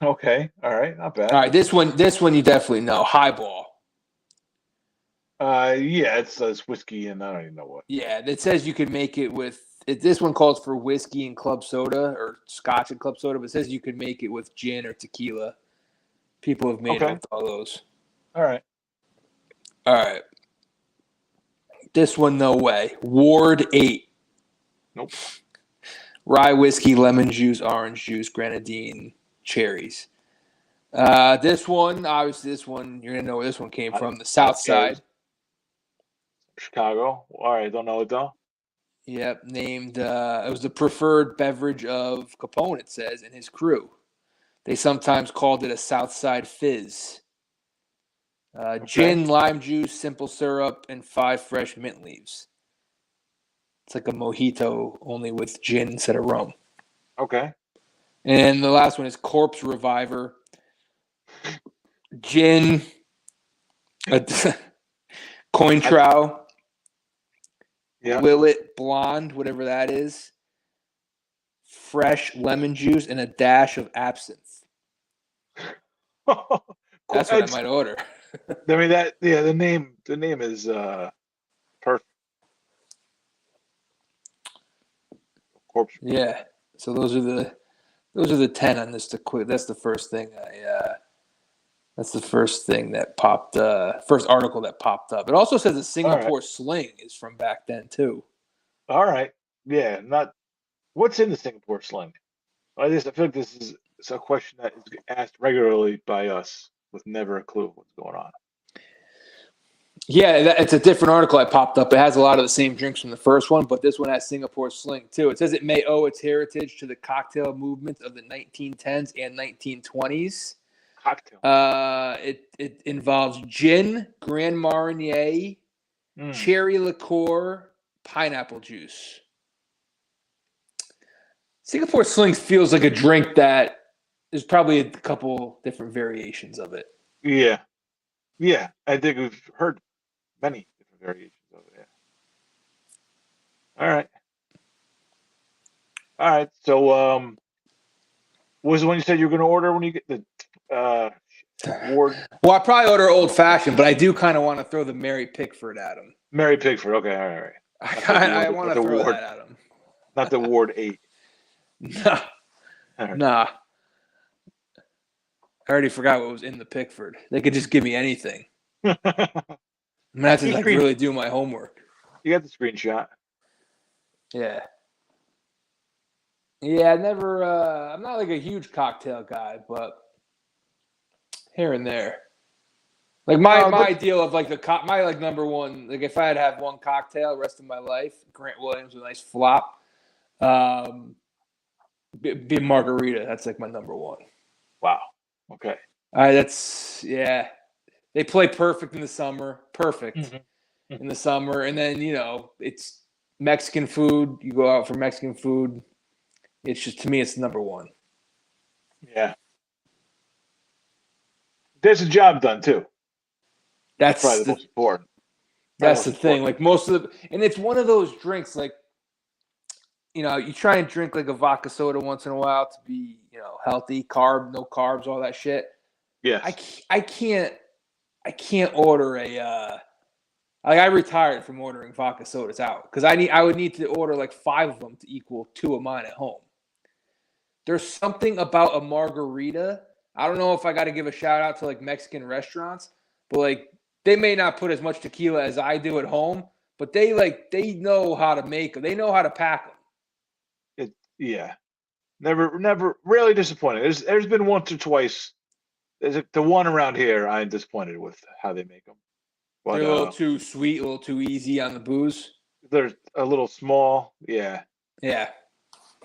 Okay. All right. Not bad. All right. This one you definitely know. Highball. Yeah, it's whiskey and I don't even know what. Yeah, it says you could make it with. This one calls for whiskey and club soda or scotch and club soda, but it says you could make it with gin or tequila. People have made it with all those. All right. This one, no way. Ward 8. Nope. Rye whiskey, lemon juice, orange juice, grenadine, cherries. This one, obviously, you're going to know where this one came from. The South Side. Chicago. All right. Don't know it, though. Yep, named it was the preferred beverage of Capone, it says, and his crew. They sometimes called it a Southside Fizz. Okay. Gin, lime juice, simple syrup, and 5 fresh mint leaves. It's like a mojito, only with gin instead of rum. Okay. And the last one is Corpse Reviver. Gin, Cointreau, Yeah. Lillet Blonde, whatever that is, fresh lemon juice, and a dash of absinthe. That's what I might order. I mean the name is perfect. Corpse. Yeah. So those are the 10 on this. That's the first thing that's the first thing that popped. First article that popped up. It also says the All right. Singapore Sling is from back then too. All right. Yeah. Not what's in the Singapore sling. I feel like this is a question that is asked regularly by us with never a clue what's going on. Yeah, it's a different article I popped up. It has a lot of the same drinks from the first one, but this one has Singapore Sling too. It says it may owe its heritage to the cocktail movement of the 1910s and 1920s. Cocktail. It involves gin, Grand Marnier, cherry liqueur, pineapple juice. Singapore Sling feels like a drink that there's probably a couple different variations of it. Yeah. Yeah. I think we've heard many different variations of it. Yeah. All right. All right. So, what was the one you said you were going to order when you get the Ward? Well, I probably order old fashioned, but I do kind of want to throw the Mary Pickford at him. Mary Pickford. Okay. All right. I want to throw that at him. Not the Ward 8. Nah. Right. Nah. I already forgot what was in the Pickford. They could just give me anything. I'm gonna have to really do my homework. You got the screenshot. Yeah. Yeah, I'm not like a huge cocktail guy, but here and there. Like my ideal of like my like number one, like if I had to have one cocktail the rest of my life, Grant Williams with a nice flop, be margarita. That's like my number one. Wow. Okay. Yeah. They play perfect in the summer. Perfect in the summer. And then, it's Mexican food. You go out for Mexican food. It's just, to me, it's number one. Yeah. There's a job done too. That's probably the most important. That's the thing. Like and it's one of those drinks, like, you try and drink like a vodka soda once in a while to be, healthy, no carbs, all that shit. Yeah. I can't order I retired from ordering vodka sodas out because I would need to order like 5 of them to equal 2 of mine at home. There's something about a margarita. I don't know if I got to give a shout out to like Mexican restaurants, but like they may not put as much tequila as I do at home, but they know how to make them. They know how to pack them. Yeah. Never really disappointed. There's been once or twice. The one around here I'm disappointed with how they make them. But, they're a little too sweet, a little too easy on the booze. They're a little small. Yeah. Yeah.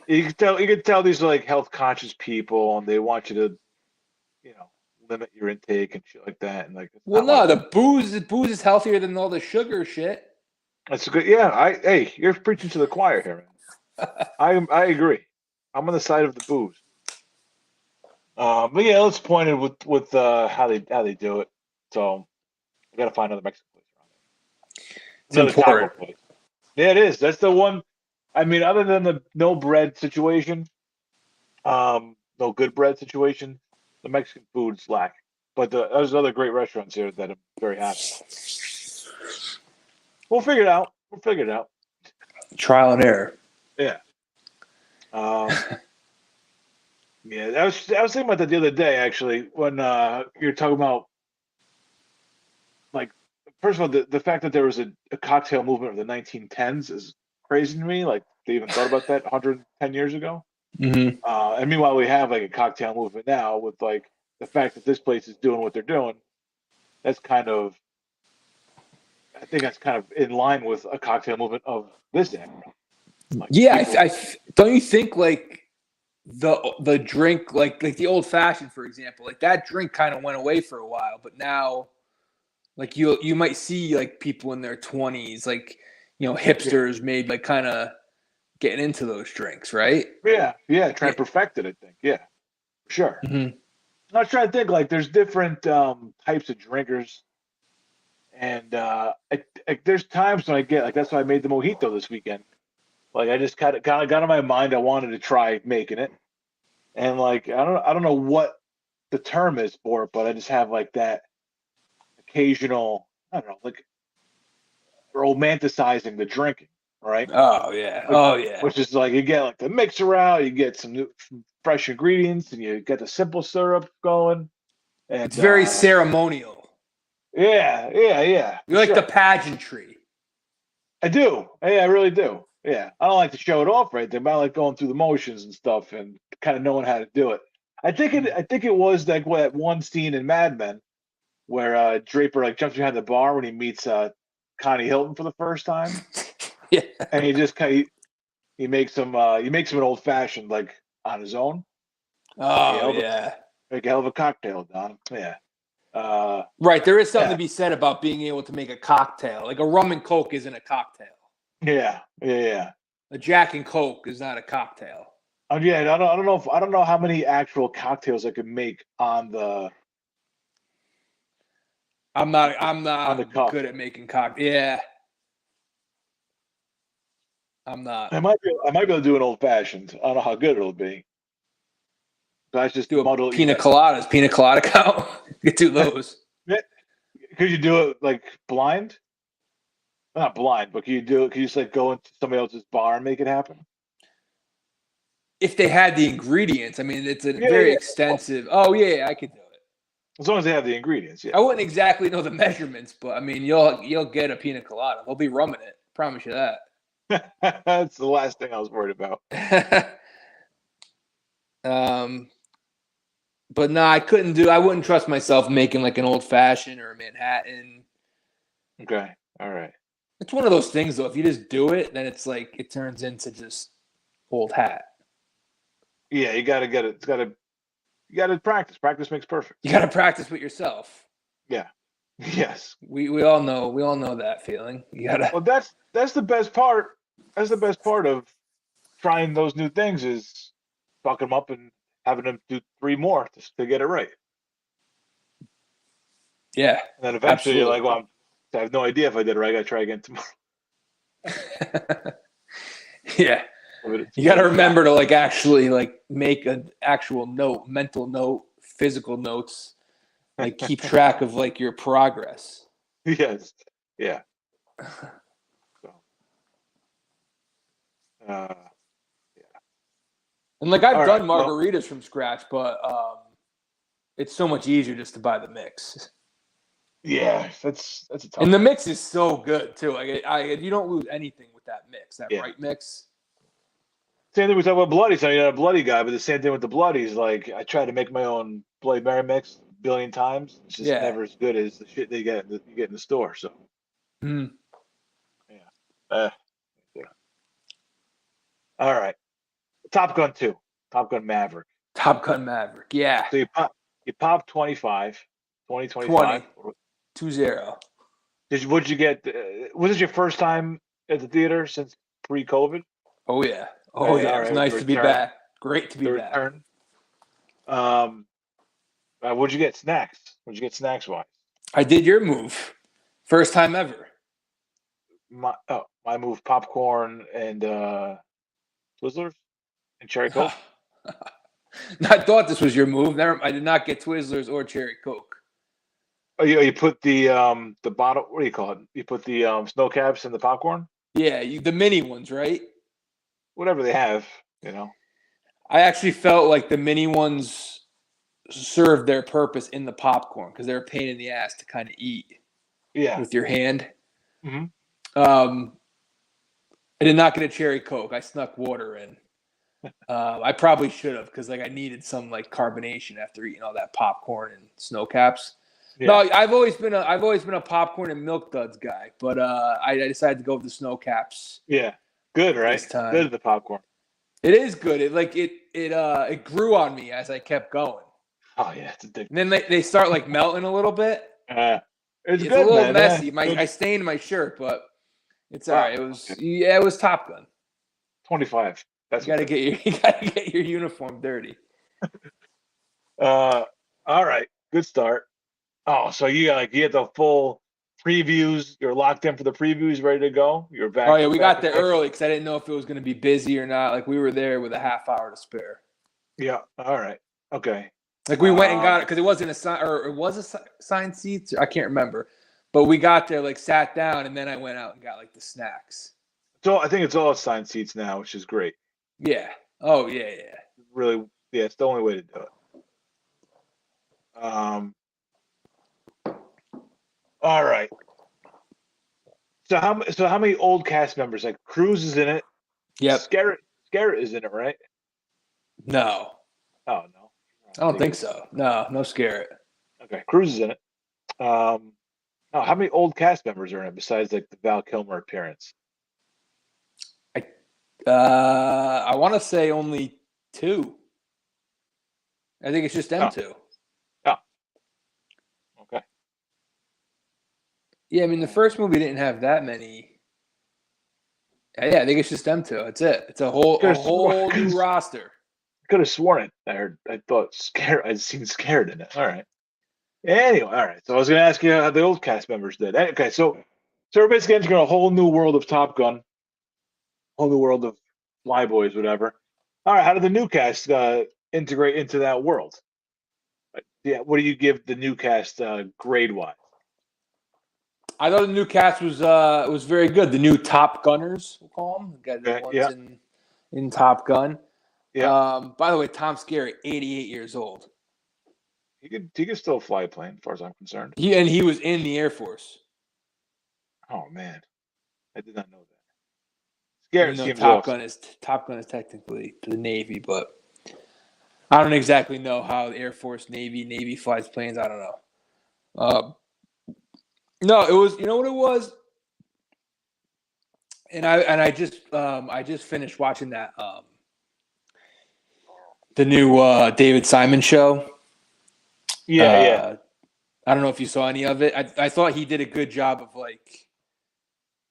You can tell these are like health conscious people, and they want you to, limit your intake and shit like that. And like, the booze is healthier than all the sugar shit. That's good. Yeah, hey, you're preaching to the choir here, man. I agree. I'm on the side of the booze. But yeah, let's point it with how they do it. So I gotta find another Mexican place around there. Another taco place. Yeah, it is. That's the one. I mean, other than the no bread situation, no good bread situation, the Mexican food's lacking. But there's other great restaurants here that I'm very happy with. We'll figure it out. Trial and error. Yeah. Yeah, I was thinking about that the other day, actually, when you're talking about, like, first of all, the fact that there was a cocktail movement of the 1910s is crazy to me. Like, they even thought about that 110 years ago. Mm-hmm. And meanwhile, we have like a cocktail movement now with like the fact that this place is doing what they're doing. I think that's kind of in line with a cocktail movement of this era. Like, Yeah, people, don't you think like the drink like the old fashioned, for example, like that drink kind of went away for a while, but now like you might see like people in their 20s, like yeah, hipsters, maybe like kind of getting into those drinks, right? yeah, try Yeah. and perfect it. I think, yeah, for sure. Hmm. I was trying to think like there's different types of drinkers, and there's times when I get like that's why I made the mojito this weekend. Like I just kind of got in my mind I wanted to try making it, and like I don't know what the term is for it, but I just have like that occasional I don't know like romanticizing the drinking, right? Oh yeah. Which Oh yeah. which is like you get like the mixer out, you get some fresh ingredients, and you get the simple syrup going, It's and very ceremonial. yeah, for You're like the sure. pageantry. I do. Yeah, I really do. Yeah, I don't like to show it off right there, but I like going through the motions and stuff and kind of knowing how to do it. I think it was like that one scene in Mad Men where Draper like jumps behind the bar when he meets Connie Hilton for the first time, Yeah. and he just kind of he makes him an old fashioned like on his own. Oh yeah. Make a hell of a cocktail, Don. Yeah. Uh, Right. There is something yeah, to be said about being able to make a cocktail. Like a rum and coke isn't a cocktail. yeah. A Jack and Coke is not a cocktail. Yeah, I don't know if I don't know how many actual cocktails I could make I'm on the not cuff. good at making cocktails. Yeah, I'm not. I might be able to do an old fashioned. I don't know how good it'll be. But I just Do a muddle. You pina got coladas. Pina colada count. You do those. could you do it like blind? Not blind, but can you do it? Can you just like go into somebody else's bar and make it happen? If they had the ingredients, I mean, it's a Yeah, very yeah. extensive. Oh yeah, I could do it. As long as they have the ingredients, yeah. I wouldn't exactly know the measurements, but I mean, you'll get a pina colada. They'll be rumming it. Promise you That's the last thing I was worried about. that. um, but no, I couldn't do. I wouldn't trust myself making like an old fashioned or a Manhattan. Okay, all right. It's one of those things though. If you just do it, then it's like it turns into just old hat. Yeah, you got to get it. It's got to. You got to practice. Practice makes perfect. You got to practice with yourself. Yeah. Yes. We all know that feeling. You gotta. Well, that's the best part. That's the best part of trying those new things is fucking them up and having them do three more to get it right. Yeah, And then eventually you're like, well, I have no idea if I did it right. I got to try again tomorrow. yeah. You got to remember to like actually like make an actual note, mental note, physical notes, like keep track of like your progress. Yes. Yeah. So, And like I've all done right. margaritas from scratch, but it's so much easier just to buy the mix. Yeah, that's a tough. And the mix is so good too. Like you don't lose anything with that mix, that right mix. Same thing we talk about bloodies. I'm not a bloody guy, but the same thing with the bloodies. Like I try to make my own Bloody Mary mix a billion times. It's just never as good as the shit you get in the store. So. Mm. Yeah. Yeah. All right. Top Gun 2. Top Gun Maverick. Top Gun Maverick. Yeah. So you pop 25, 2025. 20. What'd you get? Was this your first time at the theater since pre-COVID? Oh yeah. Oh yeah. It was nice to be back. Great to be back. Return. What'd you get? Snacks. What'd you get snacks wise? I did your move. First time ever. My move: popcorn and Twizzlers and cherry Coke. I thought this was your move. I did not get Twizzlers or cherry Coke. Oh, you put the bottle. What do you call it? You put the snow caps in the popcorn. Yeah, the mini ones, right? Whatever they have, you know. I actually felt like the mini ones served their purpose in the popcorn because they're a pain in the ass to kind of eat. Yeah. With your hand. Mm-hmm. I did not get a cherry Coke. I snuck water in. I probably should have because like I needed some like carbonation after eating all that popcorn and snow caps. Yeah. No, I've always been a popcorn and Milk Duds guy, but I decided to go with the snow caps. Yeah. Good, right? this time. Good at the popcorn. It is good. It grew on me as I kept going. Oh yeah, it's addictive. And then they start like melting a little bit. It's It's good, a little man. messy. Yeah, I stained my shirt, but it's all wow, right. It was okay. it was Top Gun. 25. That's You gotta get your uniform dirty. all right. Good start. Oh, so you get the full previews. You're locked in for the previews, ready to go. You're back. Oh yeah, we got in there action. early because I didn't know if it was going to be busy or not. Like we were there with a half hour to spare. Yeah. All right. Okay. Like we went and got it because it wasn't it was assigned seats. I can't remember, but we got there, like sat down, and then I went out and got like the snacks. So I think it's all assigned seats now, which is great. Yeah. Oh yeah. Really, yeah. It's the only way to do it. All right. So how many old cast members? Like Cruz is in it. Yep. Scarrett is in it, right? No. Oh no. I don't think so. No Scarrett. Okay, Cruz is in it. Oh, how many old cast members are in it besides like the Val Kilmer appearance? I want to say only 2. I think it's just them 2. Oh. Okay. Yeah, I mean the first movie didn't have that many. Yeah, I think it's just them 2. That's it. It's a whole new roster. Could have sworn it. I thought Scared. I'd seen Scared in it. All right. Anyway, all right. So I was going to ask you how the old cast members did. Okay, so we're basically entering a whole new world of Top Gun, whole new world of Flyboys, whatever. All right. How did the new cast integrate into that world? Yeah. What do you give the new cast grade wise? I thought the new cast was very good. The new Top Gunners, we'll call them. The guys that in Top Gun. Yeah. By the way, Tom Skerritt, 88 years old. He could still fly a plane, as far as I'm concerned. He was in the Air Force. Oh man, I did not know that. Skerritt seems Top awesome. Top Gun is technically the Navy, but I don't exactly know how the Air Force, Navy flies planes. I don't know. No, it was. You know what it was? And I just finished watching that the new David Simon show. Yeah. I don't know if you saw any of it. I thought he did a good job of like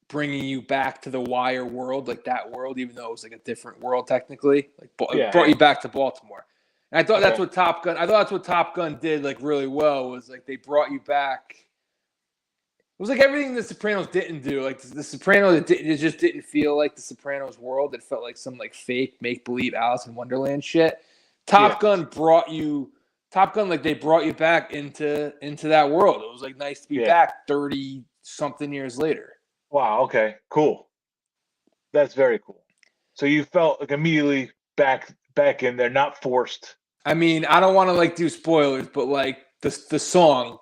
bringing you back to the Wire world, like that world, even though it was like a different world technically. Like brought you back to Baltimore. And I thought that's what Top Gun. I thought that's what Top Gun did like really well. Was like they brought you back. It was like everything the Sopranos didn't do. Like the Sopranos, it just didn't feel like the Sopranos world. It felt like some like fake make believe Alice in Wonderland shit. Top Gun brought you. Top Gun, like they brought you back into that world. It was like nice to be back 30 something years later. Wow. Okay. Cool. That's very cool. So you felt like immediately back in there, not forced. I mean, I don't want to like do spoilers, but like the song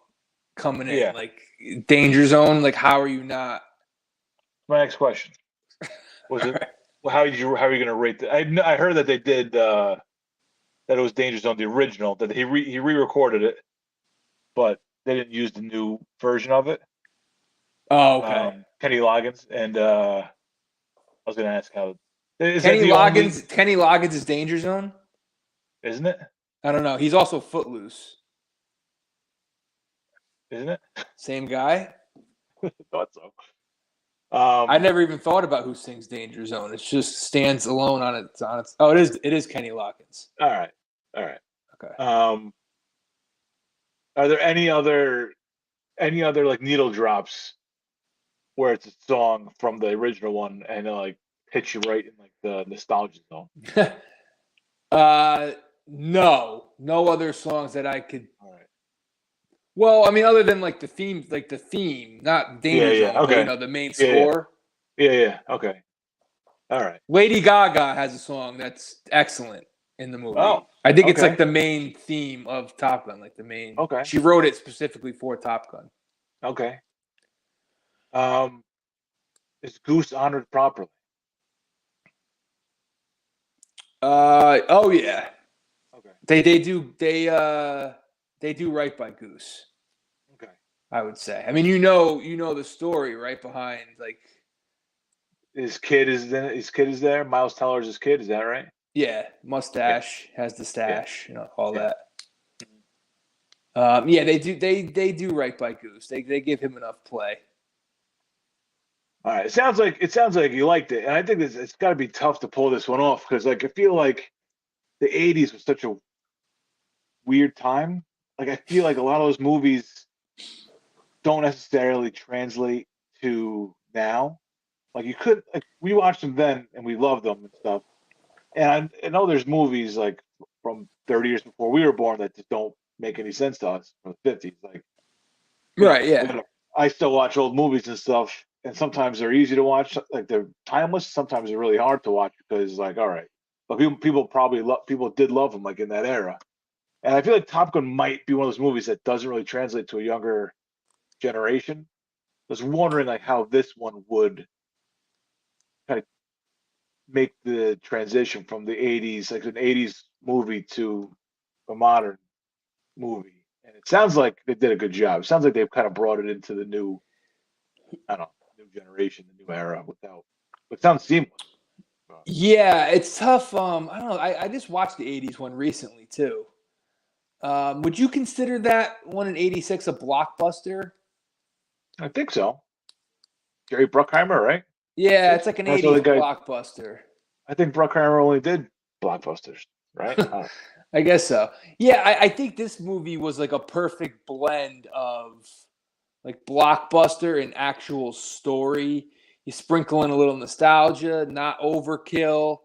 coming in, like Danger Zone. Like, how are you not? My next question was it. Well, how are you going to rate that? I heard that they did. That it was Danger Zone, the original, that he re-recorded it, but they didn't use the new version of it. Oh, okay. Kenny Loggins, and I was going to ask how. Kenny Loggins is Danger Zone? Isn't it? I don't know. He's also Footloose. Isn't it? Same guy? I thought so. I never even thought about who sings Danger Zone. It just stands alone on its. Oh, it is Kenny Loggins. All right. Okay. Are there any other like needle drops where it's a song from the original one and it like hits you right in like the nostalgia zone? No other songs that I could. All right. Well, I mean, other than like the theme, not Danger Zone, okay. but, the main score. Yeah. Okay. All right. Lady Gaga has a song that's excellent in the movie. Oh, I think it's like the main theme of Top Gun, like the main. Okay. She wrote it specifically for Top Gun. Okay. Is Goose honored properly? Oh yeah. Okay. They do right by Goose. Okay. I would say. I mean, you know the story right behind like his kid is there. Miles Teller's his kid. Is that right? Yeah, mustache, has the Yeah. stash, all Yeah. that. Yeah, they do right by Goose. They give him enough play. All right. It sounds like you liked it, and I think it's got to be tough to pull this one off because like I feel like the '80s was such a weird time. Like I feel like a lot of those movies don't necessarily translate to now. Like you could like we watched them then and we loved them and stuff. And I know there's movies like from 30 years before we were born that just don't make any sense to us from the 50s. Like, Right, yeah. I still watch old movies and stuff, and sometimes they're easy to watch, like they're timeless. Sometimes they're really hard to watch because, like, all right, but people did love them like in that era. And I feel like Top Gun might be one of those movies that doesn't really translate to a younger generation. I was wondering like how this one would kind of make the transition from the '80s, like an '80s movie, to a modern movie. And it sounds like they did a good job. It sounds like they've kind of brought it into the new, I don't know, new generation, the new era it sounds seamless. Yeah, it's tough. I don't know. I just watched the '80s one recently too. Would you consider that one in '86 a blockbuster? I think so. Jerry Bruckheimer, right? Yeah, it's like an That's the '80s guy. blockbuster. I think Bruckheimer only did blockbusters, right? I guess so. Yeah, I think this movie was like a perfect blend of like blockbuster and actual story. You sprinkle in a little nostalgia, not overkill.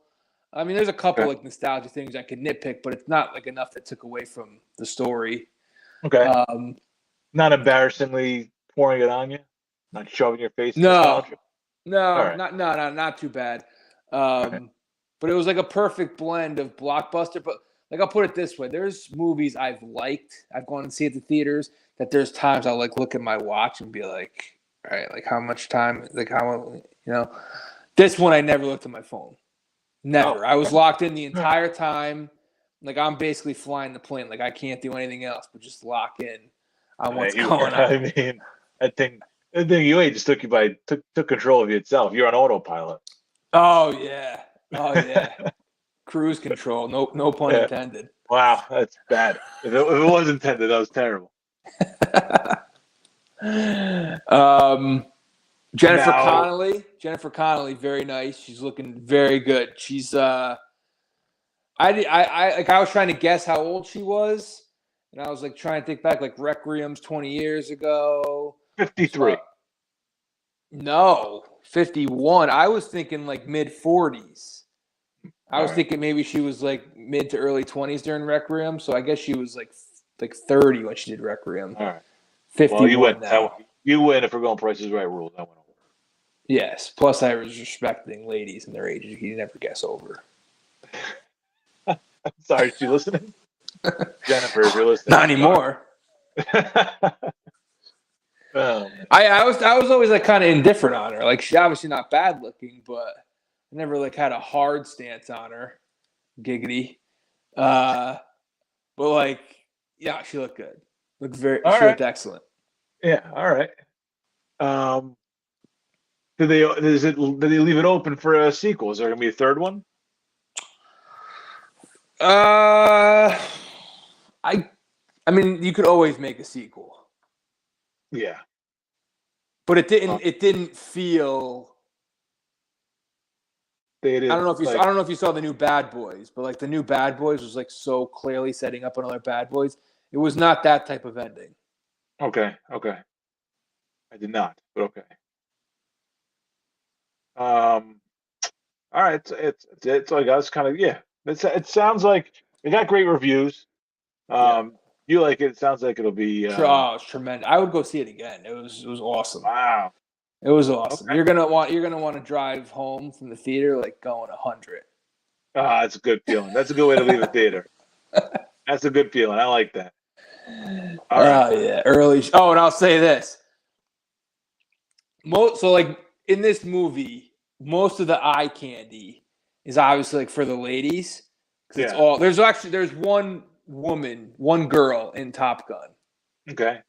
I mean, there's a couple Okay. like nostalgia things I could nitpick, but it's not like enough that took away from the story. Okay. Um, Not embarrassingly pouring it on you, not shoving your face in no, nostalgia. All no, right. not too bad. All right. But it was like a perfect blend of blockbuster. But like I'll put it this way: there's movies I've liked. I've gone and see at the theaters. That there's times I'll like look at my watch and be like, all right, like how much time? Like how This one I never looked at my phone. Never. Oh, I was okay. locked in the entire time. Like I'm basically flying the plane. Like I can't do anything else but just lock in on what's going on. I mean, I think UA just took control of you itself. You're on autopilot. Oh yeah. Oh yeah. Cruise control. No pun intended. Wow, that's bad. If it was intended, that was terrible. Jennifer Connelly, very nice. She's looking very good. She's I was trying to guess how old she was, and I was like trying to think back, like Requiem's 20 years ago. 53. No, 51. I was thinking like mid 40s. I was thinking maybe she was like mid to early 20s during Requiem, so I guess she was like 30 when she did Requiem. All right. 51 well, you win. now. You win if we're going Price is Right rules. That went over. Yes. Plus, I was respecting ladies and their ages. You never guess over. Sorry, is she listening? Jennifer, if you're listening. Not anymore. I was always like kind of indifferent on her. Like she's obviously not bad looking, but I never like had a hard stance on her. Giggity. But like, yeah, she looked good. Looked looked excellent. Yeah. All right. Did they leave it open for a sequel? Is there gonna be a third one? I mean, you could always make a sequel. Yeah. But it didn't feel. I don't know if you saw the new Bad Boys, but like the new Bad Boys was like so clearly setting up another Bad Boys. It was not that type of ending. Okay. I did not, but okay. All right. It's like us kind of It sounds like it got great reviews. You like it? It sounds like it'll be. It's tremendous. I would go see it again. It was awesome. Wow. It was awesome. Okay. You're gonna want to drive home from the theater like going 100. That's a good feeling. That's a good way to leave the theater. That's a good feeling. I like that. All right. Yeah, early. And I'll say this. So like in this movie, most of the eye candy is obviously like for the ladies. It's all there's one girl in Top Gun. Okay.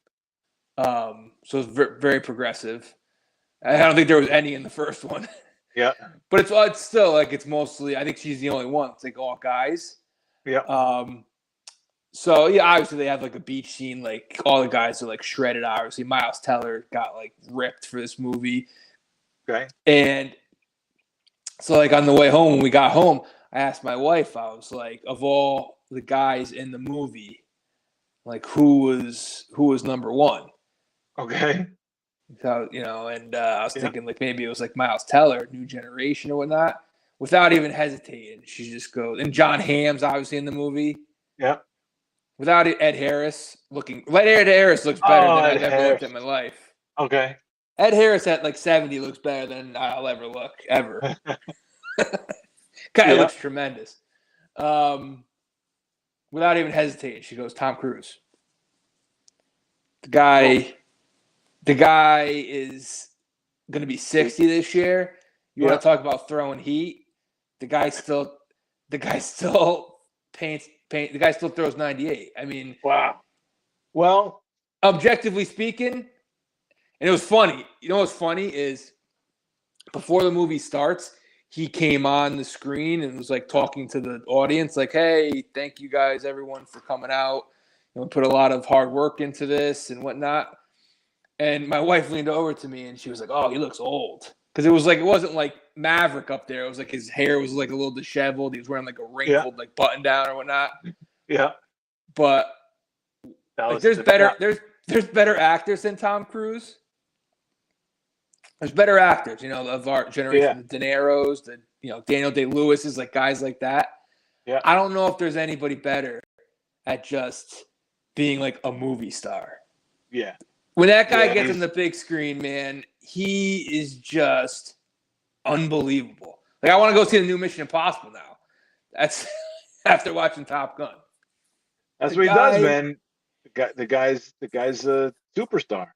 So it's very progressive. I don't think there was any in the first one. Yeah. But it's still like it's mostly. I think she's the only one. It's like all guys. Yeah. So yeah, obviously they have like a beach scene. Like all the guys are like shredded. Obviously, Miles Teller got like ripped for this movie, Okay. and so like on the way home, when we got home, I asked my wife. I was like, of all the guys in the movie, like who was number one? Okay. So and I was Yeah. thinking like maybe it was like Miles Teller, New Generation or whatnot. Without even hesitating, she just goes. And John Hamm's obviously in the movie. Yeah. Without Ed Harris Ed Harris looks better than Ed I've ever looked Harris. in my life. Okay. Ed Harris at like 70 looks better than I'll ever look ever. Guy looks tremendous. Without even hesitating, she goes Tom Cruise. The guy is going to be 60 this year. You want to talk about throwing heat? The guy still paints. The guy still throws 98. I mean, wow. Well, objectively speaking, and it was funny. You know what's funny is before the movie starts, he came on the screen and was like talking to the audience, like, "Hey, thank you guys, everyone, for coming out. Put a lot of hard work into this and whatnot." And my wife leaned over to me and she was like, "Oh, he looks old." Because it wasn't like Maverick up there. It was like his hair was like a little disheveled. He was wearing like a wrinkled like button down or wwhatnot. Yeah. But like, there's better actors than Tom Cruise. There's better actors, of our generation, the De Niro's, Daniel Day-Lewis is like guys like that. Yeah. I don't know if there's anybody better at just being like a movie star. Yeah. When that guy gets on the big screen, man, he is just unbelievable. Like I want to go see the new Mission Impossible now. That's after watching Top Gun. That's what he does, man. The guy's a superstar.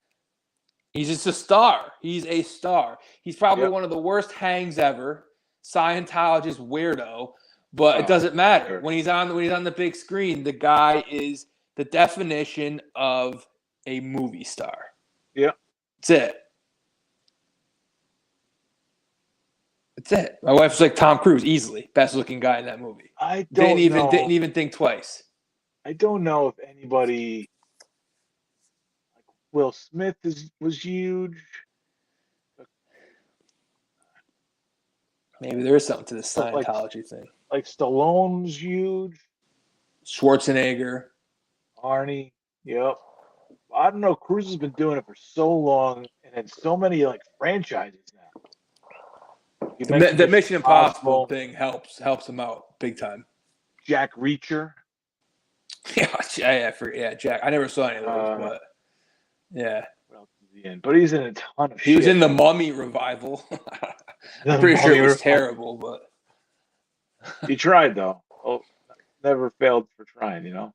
He's just a star. He's a star. He's probably one of the worst hangs ever. Scientologist weirdo, but it doesn't matter. Sure. When he's on the big screen, the guy is the definition of a movie star. Yeah. That's it. That's it. My wife's like Tom Cruise, easily best looking guy in that movie. I didn't even think twice. I don't know if anybody like Will Smith was huge. Maybe there is something to the Scientology thing. Like Stallone was huge. Schwarzenegger. Arnie. Yep. I don't know. Cruise has been doing it for so long and had so many like franchises now. The Mission Impossible thing helps him out big time. Jack Reacher. Yeah, Jack. I never saw any of those, but yeah. But he's in a ton of shit. He was in the Mummy revival. I'm pretty sure it was terrible, but he tried though. Oh, never failed for trying, You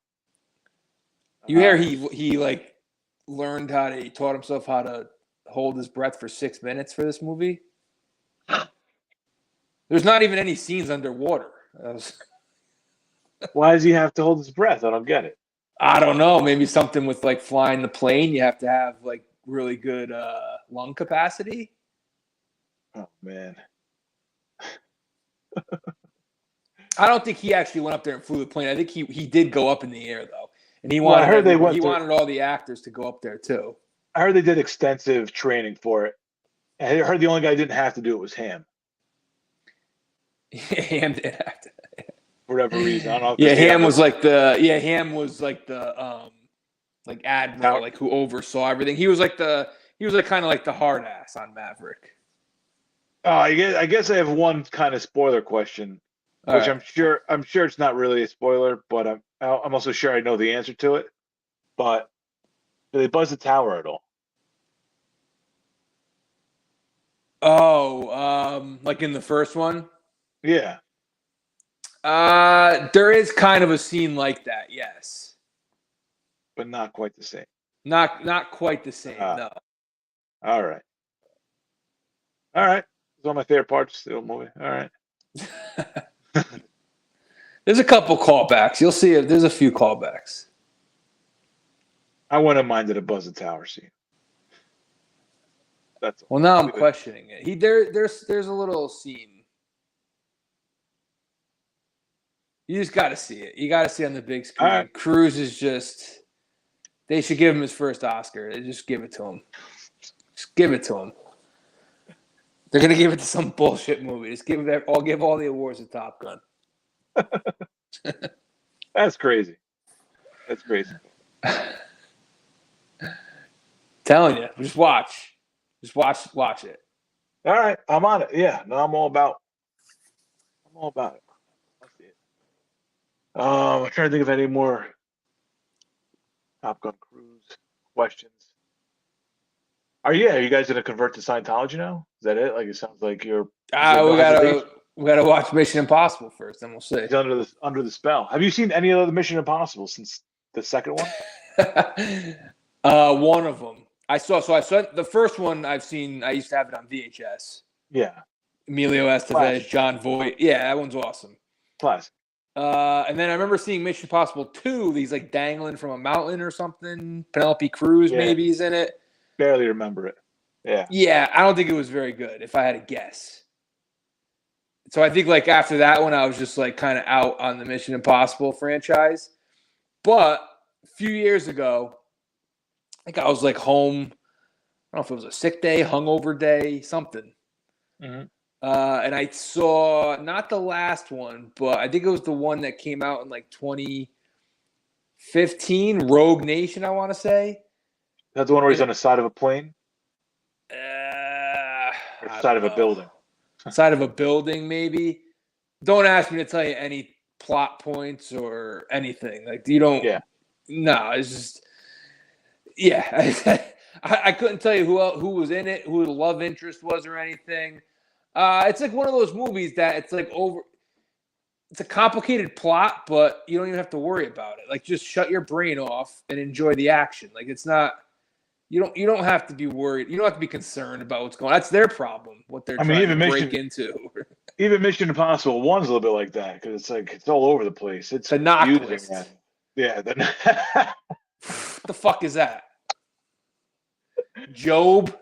hear he like he taught himself how to hold his breath for 6 minutes for this movie. There's not even any scenes underwater. Why does he have to hold his breath? I don't get it. I don't know. Maybe something with like flying the plane. You have to have like really good lung capacity. Oh man. I don't think he actually went up there and flew the plane. I think he did go up in the air though. And he wanted all the actors to go up there too. I heard they did extensive training for it. I heard the only guy who didn't have to do it was Ham. Ham did have to. For whatever reason. I don't know. Yeah, Ham was like the like admiral, like who oversaw everything. He was kind of like the hard ass on Maverick. I guess I have one kind of spoiler question, which I'm sure it's not really a spoiler, but I'm also sure I know the answer to it. But do they buzz the tower at all? Oh, like in the first one? Yeah. There is kind of a scene like that, yes. But not quite the same. Not quite the same, no. All right. It's one of my favorite parts of the movie. All right. There's a couple callbacks. You'll see it. There's a few callbacks. I wouldn't have minded a buzz the tower scene. That's all. Well, now I'm questioning it. There's a little scene. You just got to see it. You got to see it on the big screen. Right. Cruise is just. They should give him his first Oscar. They just give it to him. Just give it to him. They're gonna give it to some bullshit movie. Just give all the awards to Top Gun. That's crazy. That's crazy. Telling you, just watch it. All right, I'm on it. Yeah, no, I'm all about it. I'll see it. I'm trying to think of any more Top Gun Cruise questions. Are you guys gonna convert to Scientology now? Is that it? Like it sounds like you're. We gotta watch Mission Impossible first, then we'll see. He's under the spell. Have you seen any of the Mission Impossible since the second one? One of them. I saw the first one I've seen. I used to have it on VHS. Yeah. Emilio Estevez, John Voight. Yeah, that one's awesome. Classic. And then I remember seeing Mission Impossible 2. He's like dangling from a mountain or something. Penelope Cruz maybe is in it. Barely remember it. Yeah. Yeah, I don't think it was very good, if I had to guess. So I think like after that one, I was just like kind of out on the Mission Impossible franchise. But a few years ago, I think I was like home. I don't know if it was a sick day, hungover day, something. Mm-hmm. And I saw not the last one, but I think it was the one that came out in like 2015, Rogue Nation, I want to say. That's the one where he's on the side of a plane? Or side of a building? Side of a building, maybe. Don't ask me to tell you any plot points or anything. Like, you don't. Yeah. No, it's just. Yeah. I couldn't tell you who was in it, who the love interest was or anything. It's like one of those movies that it's like it's a complicated plot, but you don't even have to worry about it. Like, just shut your brain off and enjoy the action. Like, it's not. You don't have to be worried. You don't have to be concerned about what's going on. That's their problem, what they're trying to break into. Even Mission Impossible 1's a little bit like that because it's like it's all over the place. It's the knock list. Yeah. What the fuck is that? Job?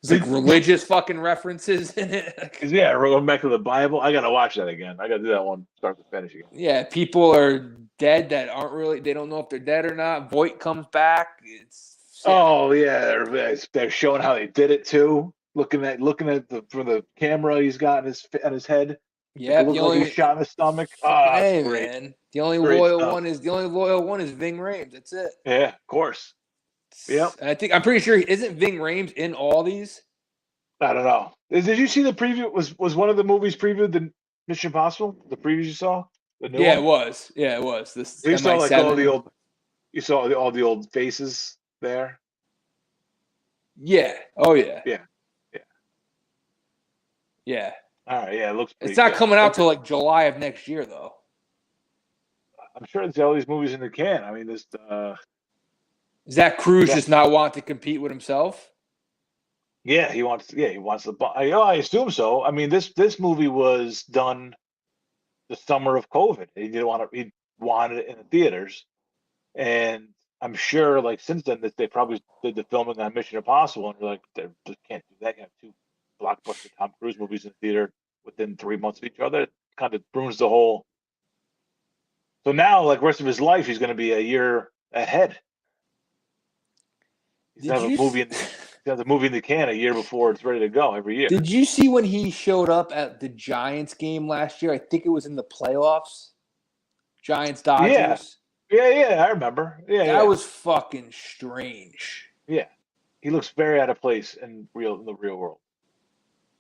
It's like religious fucking references in it. Yeah, going back to the Bible. I gotta watch that again. I gotta do that one start to finish again. Yeah, people are dead that aren't really. They don't know if they're dead or not. Voight comes back. Oh yeah, they're showing how they did it too. Looking at from the camera he's got on his head. Yeah, the only like shot in the stomach. Oh, hey man, the only loyal one is Ving Rhames. That's it. Yeah, of course. Yep. And I'm pretty sure isn't Ving Rhames in all these? I don't know. Did you see the preview? Was one of the movies previewed the Mission Impossible? The previews you saw? The new one? It was. Yeah, it was. This you saw like all the old. You saw all the old faces there. Yeah. Oh yeah. Yeah. Yeah. All right. Yeah, it looks. It's not coming out till like July of next year, though. I'm sure there's all these movies in the can. I mean, this. Zach Cruz just not want to compete with himself? Yeah, he wants. Yeah, he wants the. I assume so. I mean, this movie was done the summer of COVID. He didn't want to. He wanted it in the theaters, and I'm sure, like since then, that they probably did the filming on Mission Impossible, and they're like, they just can't do that. You have two blockbuster Tom Cruise movies in the theater within 3 months of each other. It kind of ruins the whole. So now, like rest of his life, he's going to be a year ahead. He's have a movie in the can a year before it's ready to go every year. Did you see when he showed up at the Giants game last year? I think it was in the playoffs. Giants Dodgers. Yeah, I remember. That was fucking strange. Yeah, he looks very out of place in the real world.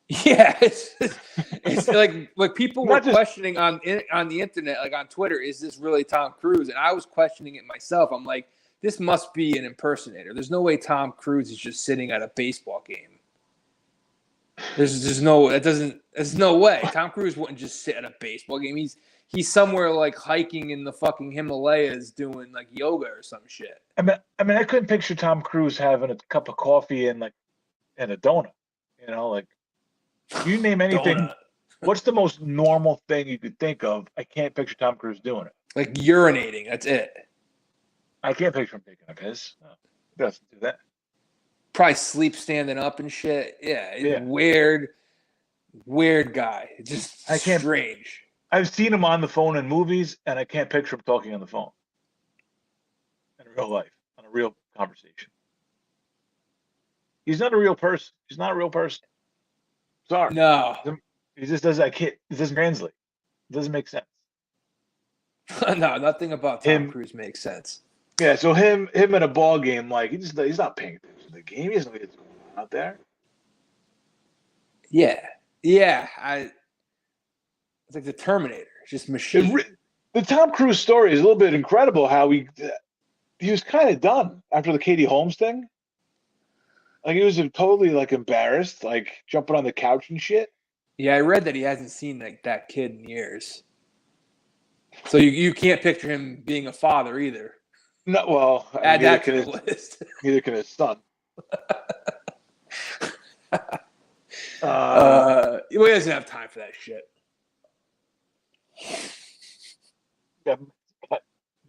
Yeah, it's like people were questioning on the internet, like on Twitter, is this really Tom Cruise? And I was questioning it myself. I'm like, this must be an impersonator. There's no way Tom Cruise is just sitting at a baseball game. There's no way. Tom Cruise wouldn't just sit at a baseball game. He's somewhere like hiking in the fucking Himalayas doing like yoga or some shit. I mean, I couldn't picture Tom Cruise having a cup of coffee and a donut. You know, like you name anything. What's the most normal thing you could think of? I can't picture Tom Cruise doing it. Like urinating. That's it. I can't picture him taking a piss. No, he doesn't do that. probably sleep standing up and shit. Yeah, Yeah. weird guy. Just I can't- strange. I've seen him on the phone in movies, and I can't picture him talking on the phone in real life, on a real conversation. He's not a real person. He's not a real person. Sorry. No, He just doesn't. I can't. It doesn't translate. It doesn't make sense. no, nothing about Tom Him- Cruise makes sense. Yeah. So him in a ball game, like he's not paying attention to the game. He doesn't know what's going on out there. Yeah, it's like the Terminator, it's just machine. The Tom Cruise story is a little bit incredible. How he was kind of done after the Katie Holmes thing. Like he was totally like embarrassed, like jumping on the couch and shit. Yeah, I read that he hasn't seen that kid in years. So you can't picture him being a father either. No, well, Add neither that can to his, the list. neither can his son. He doesn't have time for that shit. Got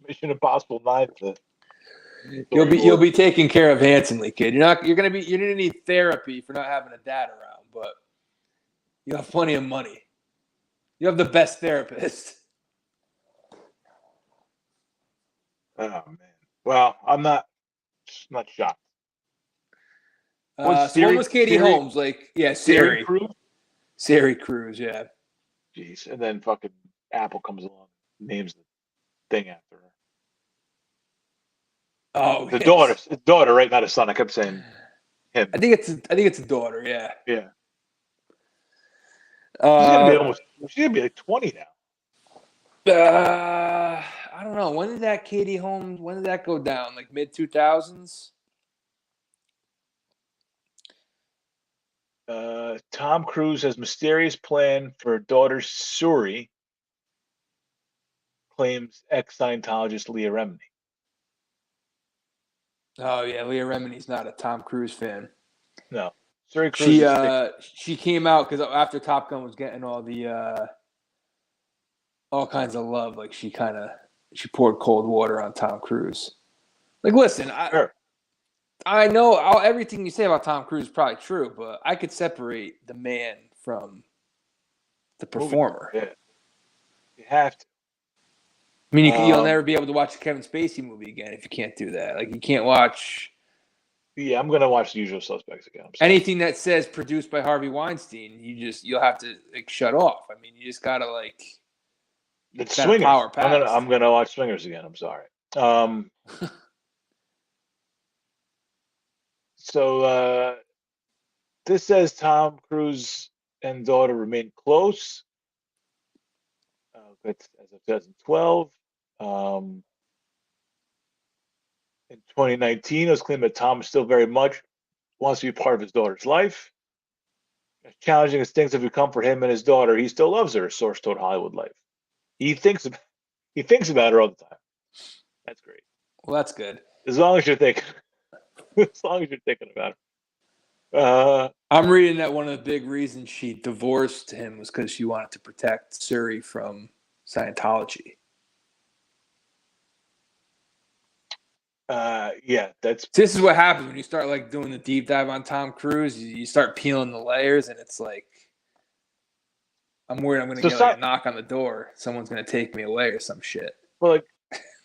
Mission Impossible 9. You'll be taken care of handsomely, kid. You're gonna need therapy for not having a dad around, but you have plenty of money. You have the best therapist. Oh man. Well, I'm not shocked. So one was Katie Holmes, like Siri Cruise. Siri Cruise, yeah. Jeez, and then fucking Apple comes along, names the thing after her. Oh, The yes. daughter, right? Not a son. I kept saying him. I think it's a daughter, yeah. Yeah. She's gonna be like 20 now. I don't know. When did that Katie Holmes? When did that go down? Like mid 2000s. Tom Cruise has mysterious plan for daughter Suri, claims ex-Scientologist Leah Remini. Oh yeah, Leah Remini's not a Tom Cruise fan. No, Suri Cruise. She came out because after Top Gun was getting all the all kinds of love, like she poured cold water on Tom Cruise. Like, listen, I know everything you say about Tom Cruise is probably true, but I could separate the man from the performer. Yeah, you have to. I mean, you'll never be able to watch a Kevin Spacey movie again if you can't do that. Like, you can't watch. Yeah, I'm gonna watch The Usual Suspects again. Anything that says produced by Harvey Weinstein, you'll have to like shut off. I mean, you just gotta like. It's Swingers. Power past. I'm gonna watch Swingers again. I'm sorry. So this says Tom Cruise and daughter remain close. That's as of 2012. In 2019, it was claimed that Tom still very much wants to be part of his daughter's life. As challenging as things have become for him and his daughter, he still loves her, a source told Hollywood Life. He thinks about her all the time. That's great. Well, that's good. As long as you're thinking about her. I'm reading that one of the big reasons she divorced him was because she wanted to protect Suri from Scientology. Yeah, this is what happens when you start like doing the deep dive on Tom Cruise. You start peeling the layers, and it's like, I'm worried I'm going to get like a knock on the door. Someone's going to take me away or some shit. Well,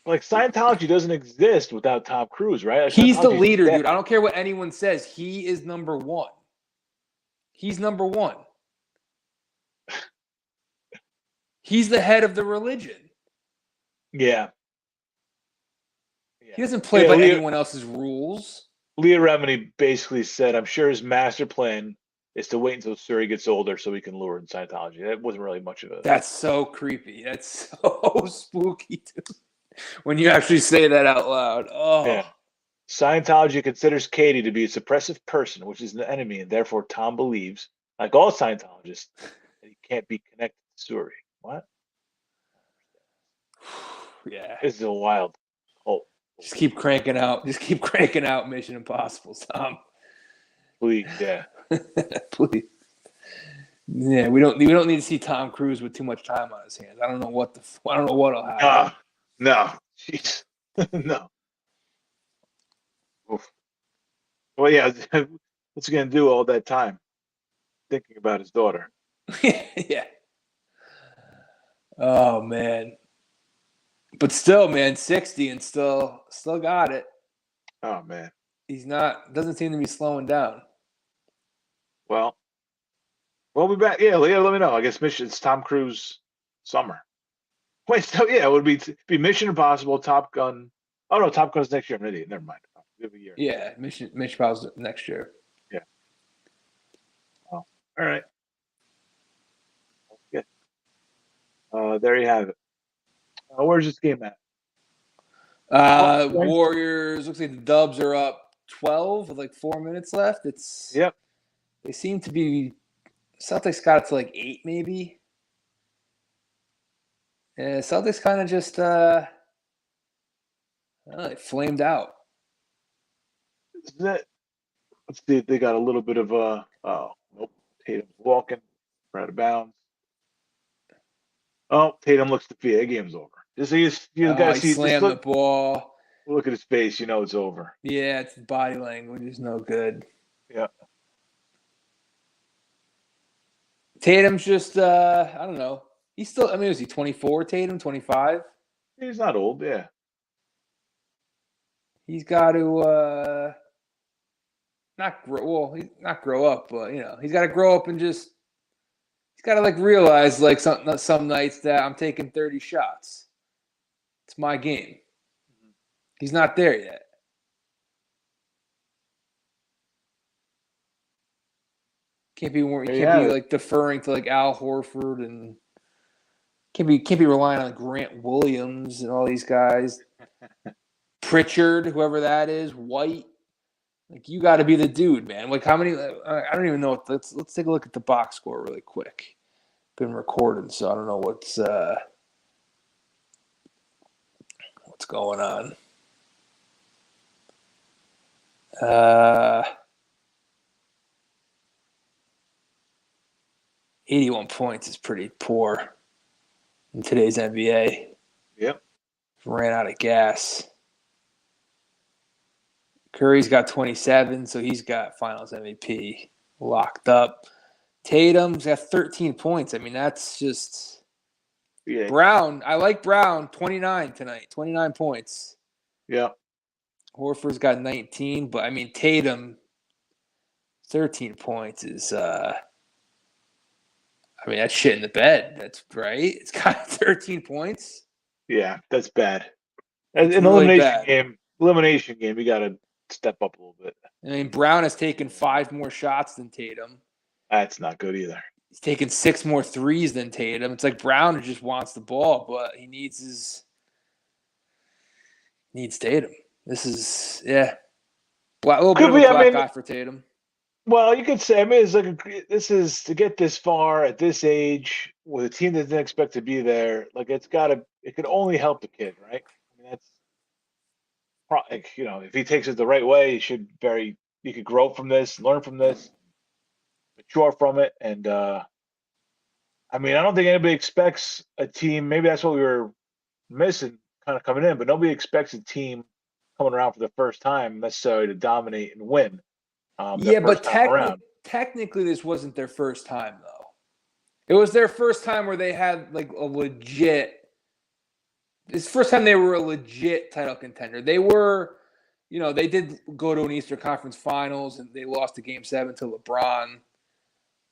like Scientology doesn't exist without Tom Cruise, right? Like, he's the leader, dude. I don't care what anyone says. He is number one. He's number one. He's the head of the religion. Yeah. He doesn't play by anyone else's rules. Leah Remini basically said, I'm sure his master plan is to wait until Suri gets older so he can lure her in Scientology. That wasn't really much of a... That's so creepy. That's so spooky, dude. When you actually say that out loud. Oh. Yeah. Scientology considers Katie to be a suppressive person, which is an enemy, and therefore Tom believes, like all Scientologists, that he can't be connected to Suri. What? Yeah. This is a wild cult. Just keep cranking out. Mission Impossible, Tom. Please, yeah. Please. Yeah, we don't need to see Tom Cruise with too much time on his hands. I don't know what'll happen. No. Jeez. No. Oof. Well, yeah. What's he gonna do all that time thinking about his daughter? Yeah. Oh man. But still, man, 60 and still got it. Oh man. He's not doesn't seem to be slowing down. Well, we'll be back. Yeah, yeah. Let me know. I guess mission. It's Tom Cruise summer. Wait, so yeah, it would be Mission Impossible, Top Gun. Oh no, Top Gun's next year. I'm an idiot. Never mind. We have a year. Yeah, Mission Pals next year. Yeah. Oh, all right. Yeah. There you have it. Where's this game at? Right. Warriors looks like the Dubs are up 12 with like 4 minutes left. Yep. They seem to be Celtics got it to like 8 maybe. Yeah, Celtics kind of just flamed out. Is that, let's see if they got a little bit of oh nope. Tatum's walking. We're out of bounds. Oh, Tatum looks defeated. The game's over. Just you gotta He see. Just slammed the ball. look at his face. You know it's over. Yeah, it's body language is no good. Yeah. Tatum's just I don't know. He's still is he 24, Tatum, 25? He's not old. Yeah. He's got to not grow up, but he's got to grow up and just he's got to like realize like some nights that I'm taking 30 shots. It's my game. He's not there yet. Can't be like deferring to like Al Horford and can't be relying on Grant Williams and all these guys. Pritchard, whoever that is, White. Like you got to be the dude, man. Like how many? I don't even know. Let's take a look at the box score really quick. Been recording, so I don't know what's going on. 81 points is pretty poor in today's NBA. Yep. Ran out of gas. Curry's got 27, so he's got Finals MVP locked up. Tatum's got 13 points. I mean, that's just Brown. I like Brown, 29 tonight, 29 points. Yeah. Horford's got 19, but I mean Tatum, 13 points is that's shit in the bed. That's right. It's got 13 points. Yeah, that's bad. An elimination game, you got to step up a little bit. I mean, Brown has taken 5 more shots than Tatum. That's not good either. He's taken 6 more threes than Tatum. It's like Brown just wants the ball, but he needs Tatum. This is a little bit of a black eye for Tatum. Well, you could say, it's like this is to get this far at this age with a team that didn't expect to be there. Like it could only help the kid, right? I mean, that's if he takes it the right way, he could grow from this, learn from this, mature from it, and I don't think anybody expects a team. Maybe that's what we were missing, kind of coming in, but nobody expects a team coming around for the first time necessarily to dominate and win. But technically, this wasn't their first time, though. It was their first time where they had like a legit. It's the first time they were a legit title contender. They were, they did go to an Eastern Conference Finals and they lost a Game 7 to LeBron.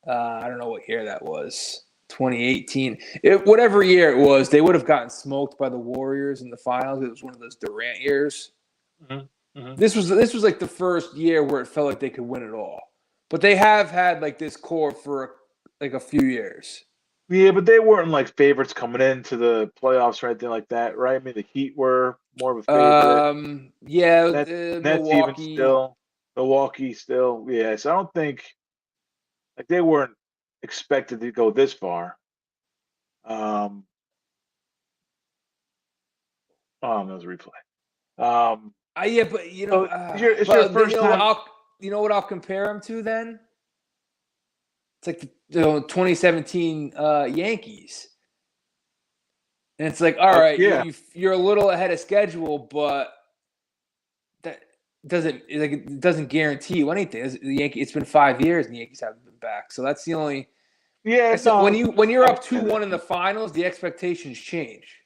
I don't know what year that was. 2018. Whatever year it was, they would have gotten smoked by the Warriors in the finals. It was one of those Durant years. Mm-hmm. Mm-hmm. This was like the first year where it felt like they could win it all. But they have had like this core for like a few years. Yeah, but they weren't like favorites coming into the playoffs or anything like that, right? I mean, the Heat were more of a favorite. Milwaukee. Milwaukee still. Yeah, so I don't think like they weren't expected to go this far. That was a replay. But it's your first time. You know what I'll compare them to then? It's like the 2017 Yankees, and it's like, all right, you're a little ahead of schedule, but it doesn't guarantee you anything. It's been 5 years and the Yankees haven't been back. So that's the only. Yeah, When you're up I 2-1 in the finals, the expectations change.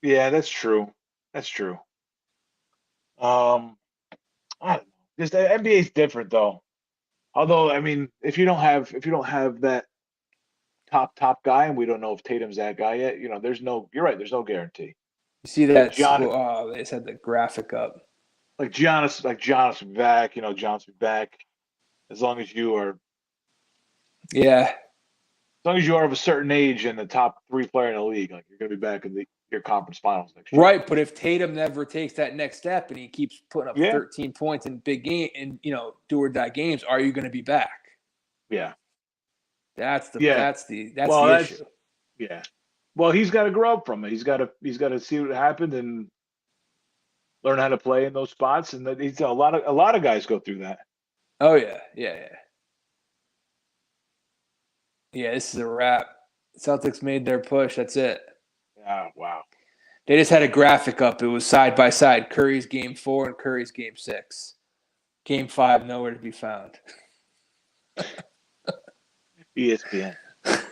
Yeah, that's true. That's true. I don't know. Just the NBA is different though. Although, I mean, if you don't have that top guy, and we don't know if Tatum's that guy yet, you're right, there's no guarantee. You see Like that? Gian, Oh, they just had the graphic up. Giannis will be back, Giannis will be back as long as you are Yeah, of a certain age and the top 3 player in the league, like you're gonna be back in your conference finals next year. right. But if Tatum never takes that next step and he keeps putting up Yeah. 13 points in big game and do or die games, are you going to be back? Yeah. That's the Yeah. that's the that's Well, the issue. yeah. Well, he's got to grow up from it. He's got to see what happened and learn how to play in those spots. And that he's a lot of guys go through that. Oh yeah. This is a wrap. Celtics made their push. That's it. Yeah. Wow. They just had a graphic up. It was side by side. Curry's game 4 and Curry's game 6. Game 5 nowhere to be found. ESPN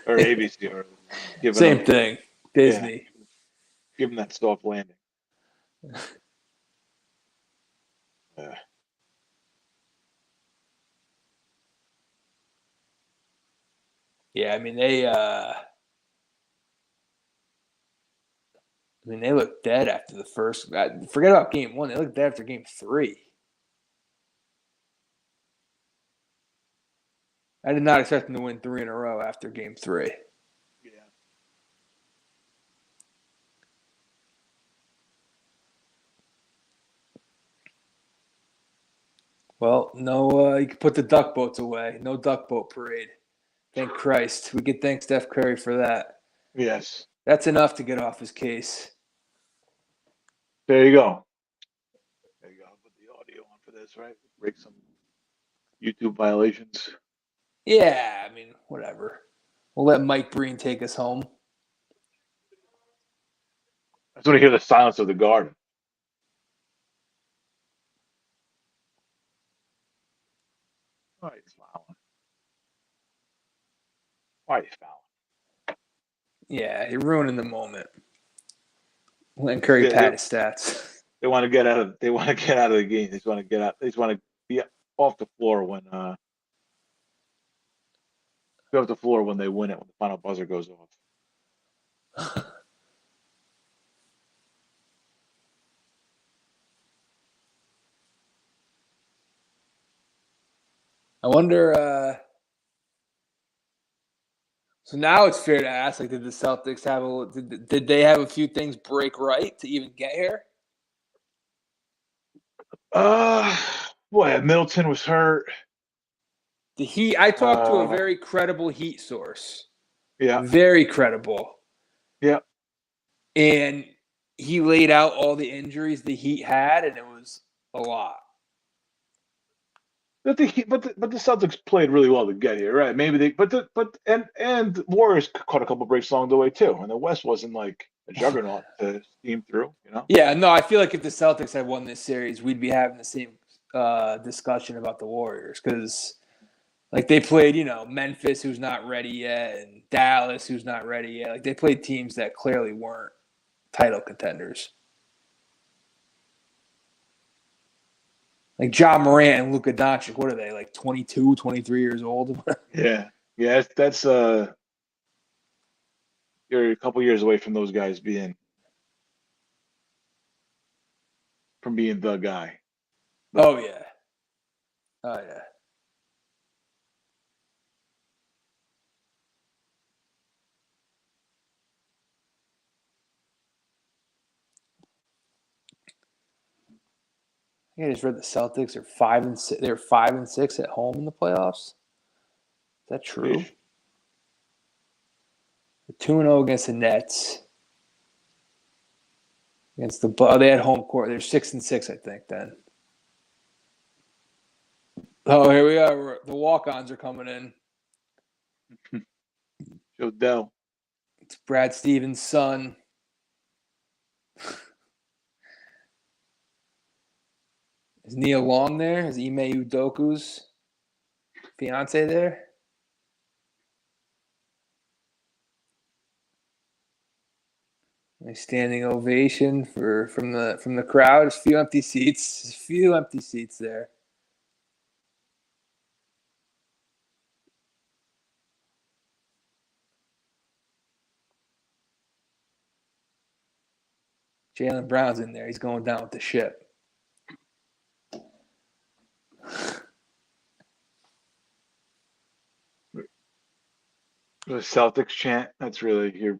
or ABC or Same thing. Disney. Yeah, give him that soft landing. Yeah, I mean they looked dead after the first. Forget about game 1. They looked dead after game 3. I did not expect them to win 3 in a row after game 3. Yeah. Well, no, you can put the duck boats away. No duck boat parade. Thank Christ. We can thank Steph Curry for that. Yes. That's enough to get off his case. There you go. There you go. I'll put the audio on for this, right? Break some YouTube violations. Yeah, I mean, whatever. We'll let Mike Breen take us home. I just want to hear the silence of the garden. Why are you smiling? Why are you smiling? Yeah, you're ruining the moment. Letting Curry pad his stats. They want to get out of. They want to get out of the game. They just want to get out. They just want to be off the floor when be off the floor when they win it, when the final buzzer goes off. I wonder. So now it's fair to ask: like, did the Celtics did they have a few things break right to even get here? Boy, Middleton was hurt. The Heat. I talked to a very credible Heat source. Yeah. Very credible. Yeah. And he laid out all the injuries the Heat had, and it was a lot. But the Celtics played really well to get here, right? Maybe and Warriors caught a couple breaks along the way too, and the West wasn't like a juggernaut to steam through, Yeah, no, I feel like if the Celtics had won this series, we'd be having the same discussion about the Warriors because, like, they played, Memphis, who's not ready yet, and Dallas, who's not ready yet. Like, they played teams that clearly weren't title contenders. Like Ja Morant and Luka Doncic, what are they, like 22, 23 years old? Yeah. That's you're a couple years away from those guys being the guy. Oh yeah. Oh yeah. I think I just read the Celtics are 5-6. They're 5-6 at home in the playoffs. Is that true? Ish. 2-0 against the Nets. Against they had home court. They're 6-6, I think. Then. Oh, here we are. The walk-ons are coming in. Odell. It's Brad Stevens' son. Is Nia Long there? Is Ime Udoka's fiance there? A standing ovation from the crowd. There's a few empty seats. There's a few empty seats there. Jaylen Brown's in there. He's going down with the ship. The Celtics chant. That's really your.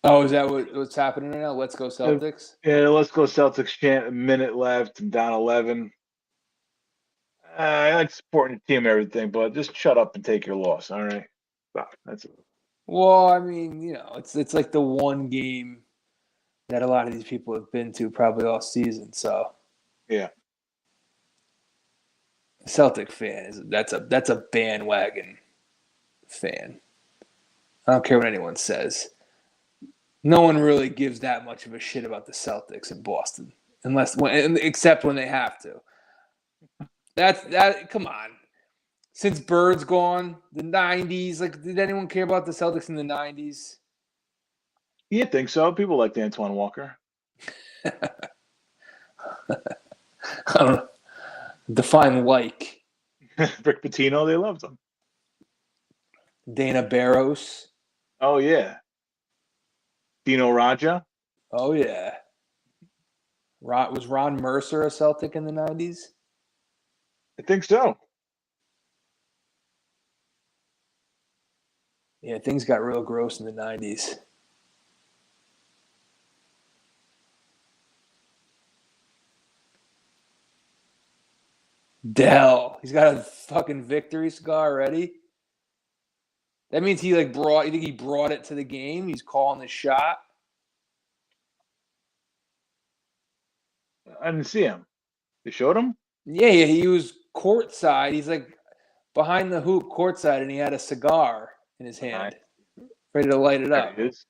Oh, is that what's happening right now? Let's go Celtics. Yeah, let's go Celtics chant. A minute left. I'm down 11. I like supporting the team and everything, but just shut up and take your loss. All right. Stop. That's it. Well, I mean, it's like the one game that a lot of these people have been to probably all season. So Yeah. Celtic fan that's a bandwagon fan. I don't care what anyone says. No one really gives that much of a shit about the Celtics in Boston, except when they have to. That. Come on. Since Bird's gone, the '90s. Like, did anyone care about the Celtics in the '90s? You think so? People liked Antoine Walker. I don't know. Define like. Rick Pitino, they loved him. Dana Barros. Oh yeah. Dino Raja. Oh yeah. Was Ron Mercer a Celtic in the '90s? I think so. Yeah, things got real gross in the '90s. Dell, he's got a fucking victory cigar already. That means he brought. You think he brought it to the game? He's calling the shot. I didn't see him. They showed him? Yeah, he was courtside. He's like behind the hoop courtside, and he had a cigar in his hand, ready to light it up. There he is.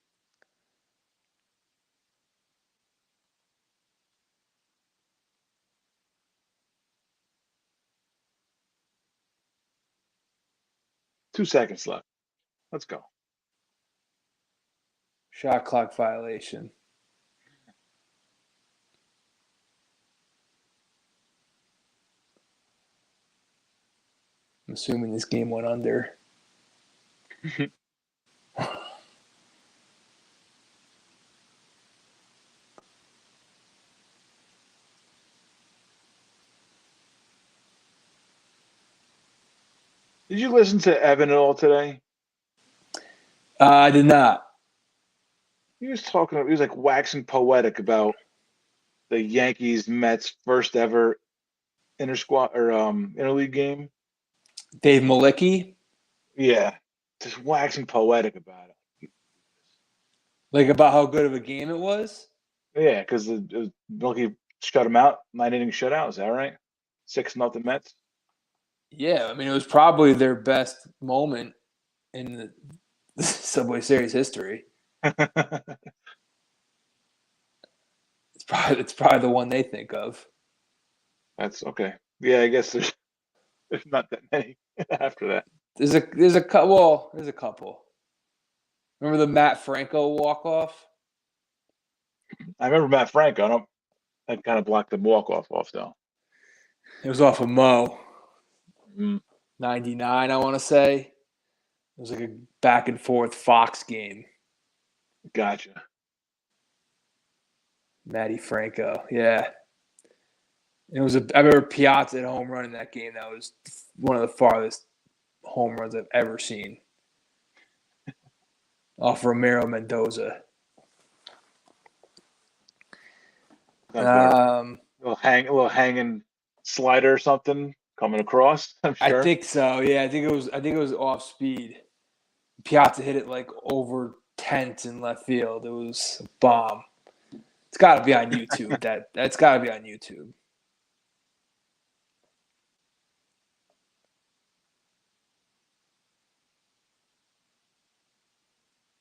Two seconds left. Let's go. Shot clock violation. I'm assuming this game went under. Did you listen to Evan at all today? I did not. He was like waxing poetic about the Yankees Mets first ever interleague game. Dave Malicki? Yeah. Just waxing poetic about it. Like about how good of a game it was? Yeah, because Milky shut him out, 9 inning shutout. Is that right? 6-0 Mets. Yeah, I mean it was probably their best moment in the Subway Series history. It's probably the one they think of. That's okay. Yeah, I guess there's not that many after that. There's a couple. Remember the Matt Franco walk off? I remember Matt Franco. I kind of blocked the walk off though. It was off of Mo. Mm. 99, I want to say. It was like a back and forth Fox game. Gotcha. Matty Franco, yeah. I remember Piazza at home run in that game. That was one of the farthest home runs I've ever seen. Off Romero Mendoza. A little hanging slider or something coming across. I'm sure. I think so. Yeah, I think it was off speed. Piazza hit it like over tent in left field. It was a bomb. It's got to be on YouTube. That's got to be on YouTube.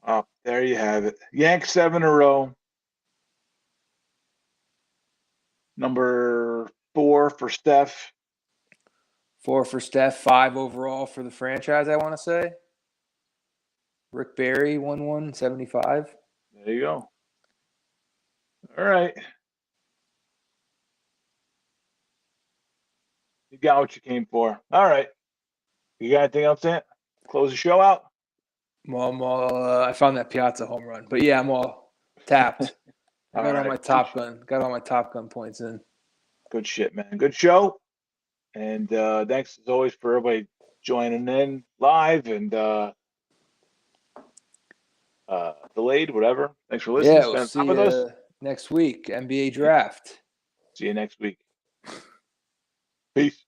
Oh, there you have it. Yanks 7 in a row. Number 4 for Steph. 4 for Steph, 5 overall for the franchise, I want to say. Rick Barry, 175. There you go. All right. You got what you came for. All right. You got anything else, Ant? Close the show out? I found that Piazza home run. But yeah, I'm all tapped. I got all right. my Top Gun. Got all my Top Gun points in. Good shit, man. Good show. And thanks as always for everybody joining in live and delayed, whatever. Thanks for listening. Yeah, we'll Spend see time with us. you next week. NBA draft. See you next week. Peace.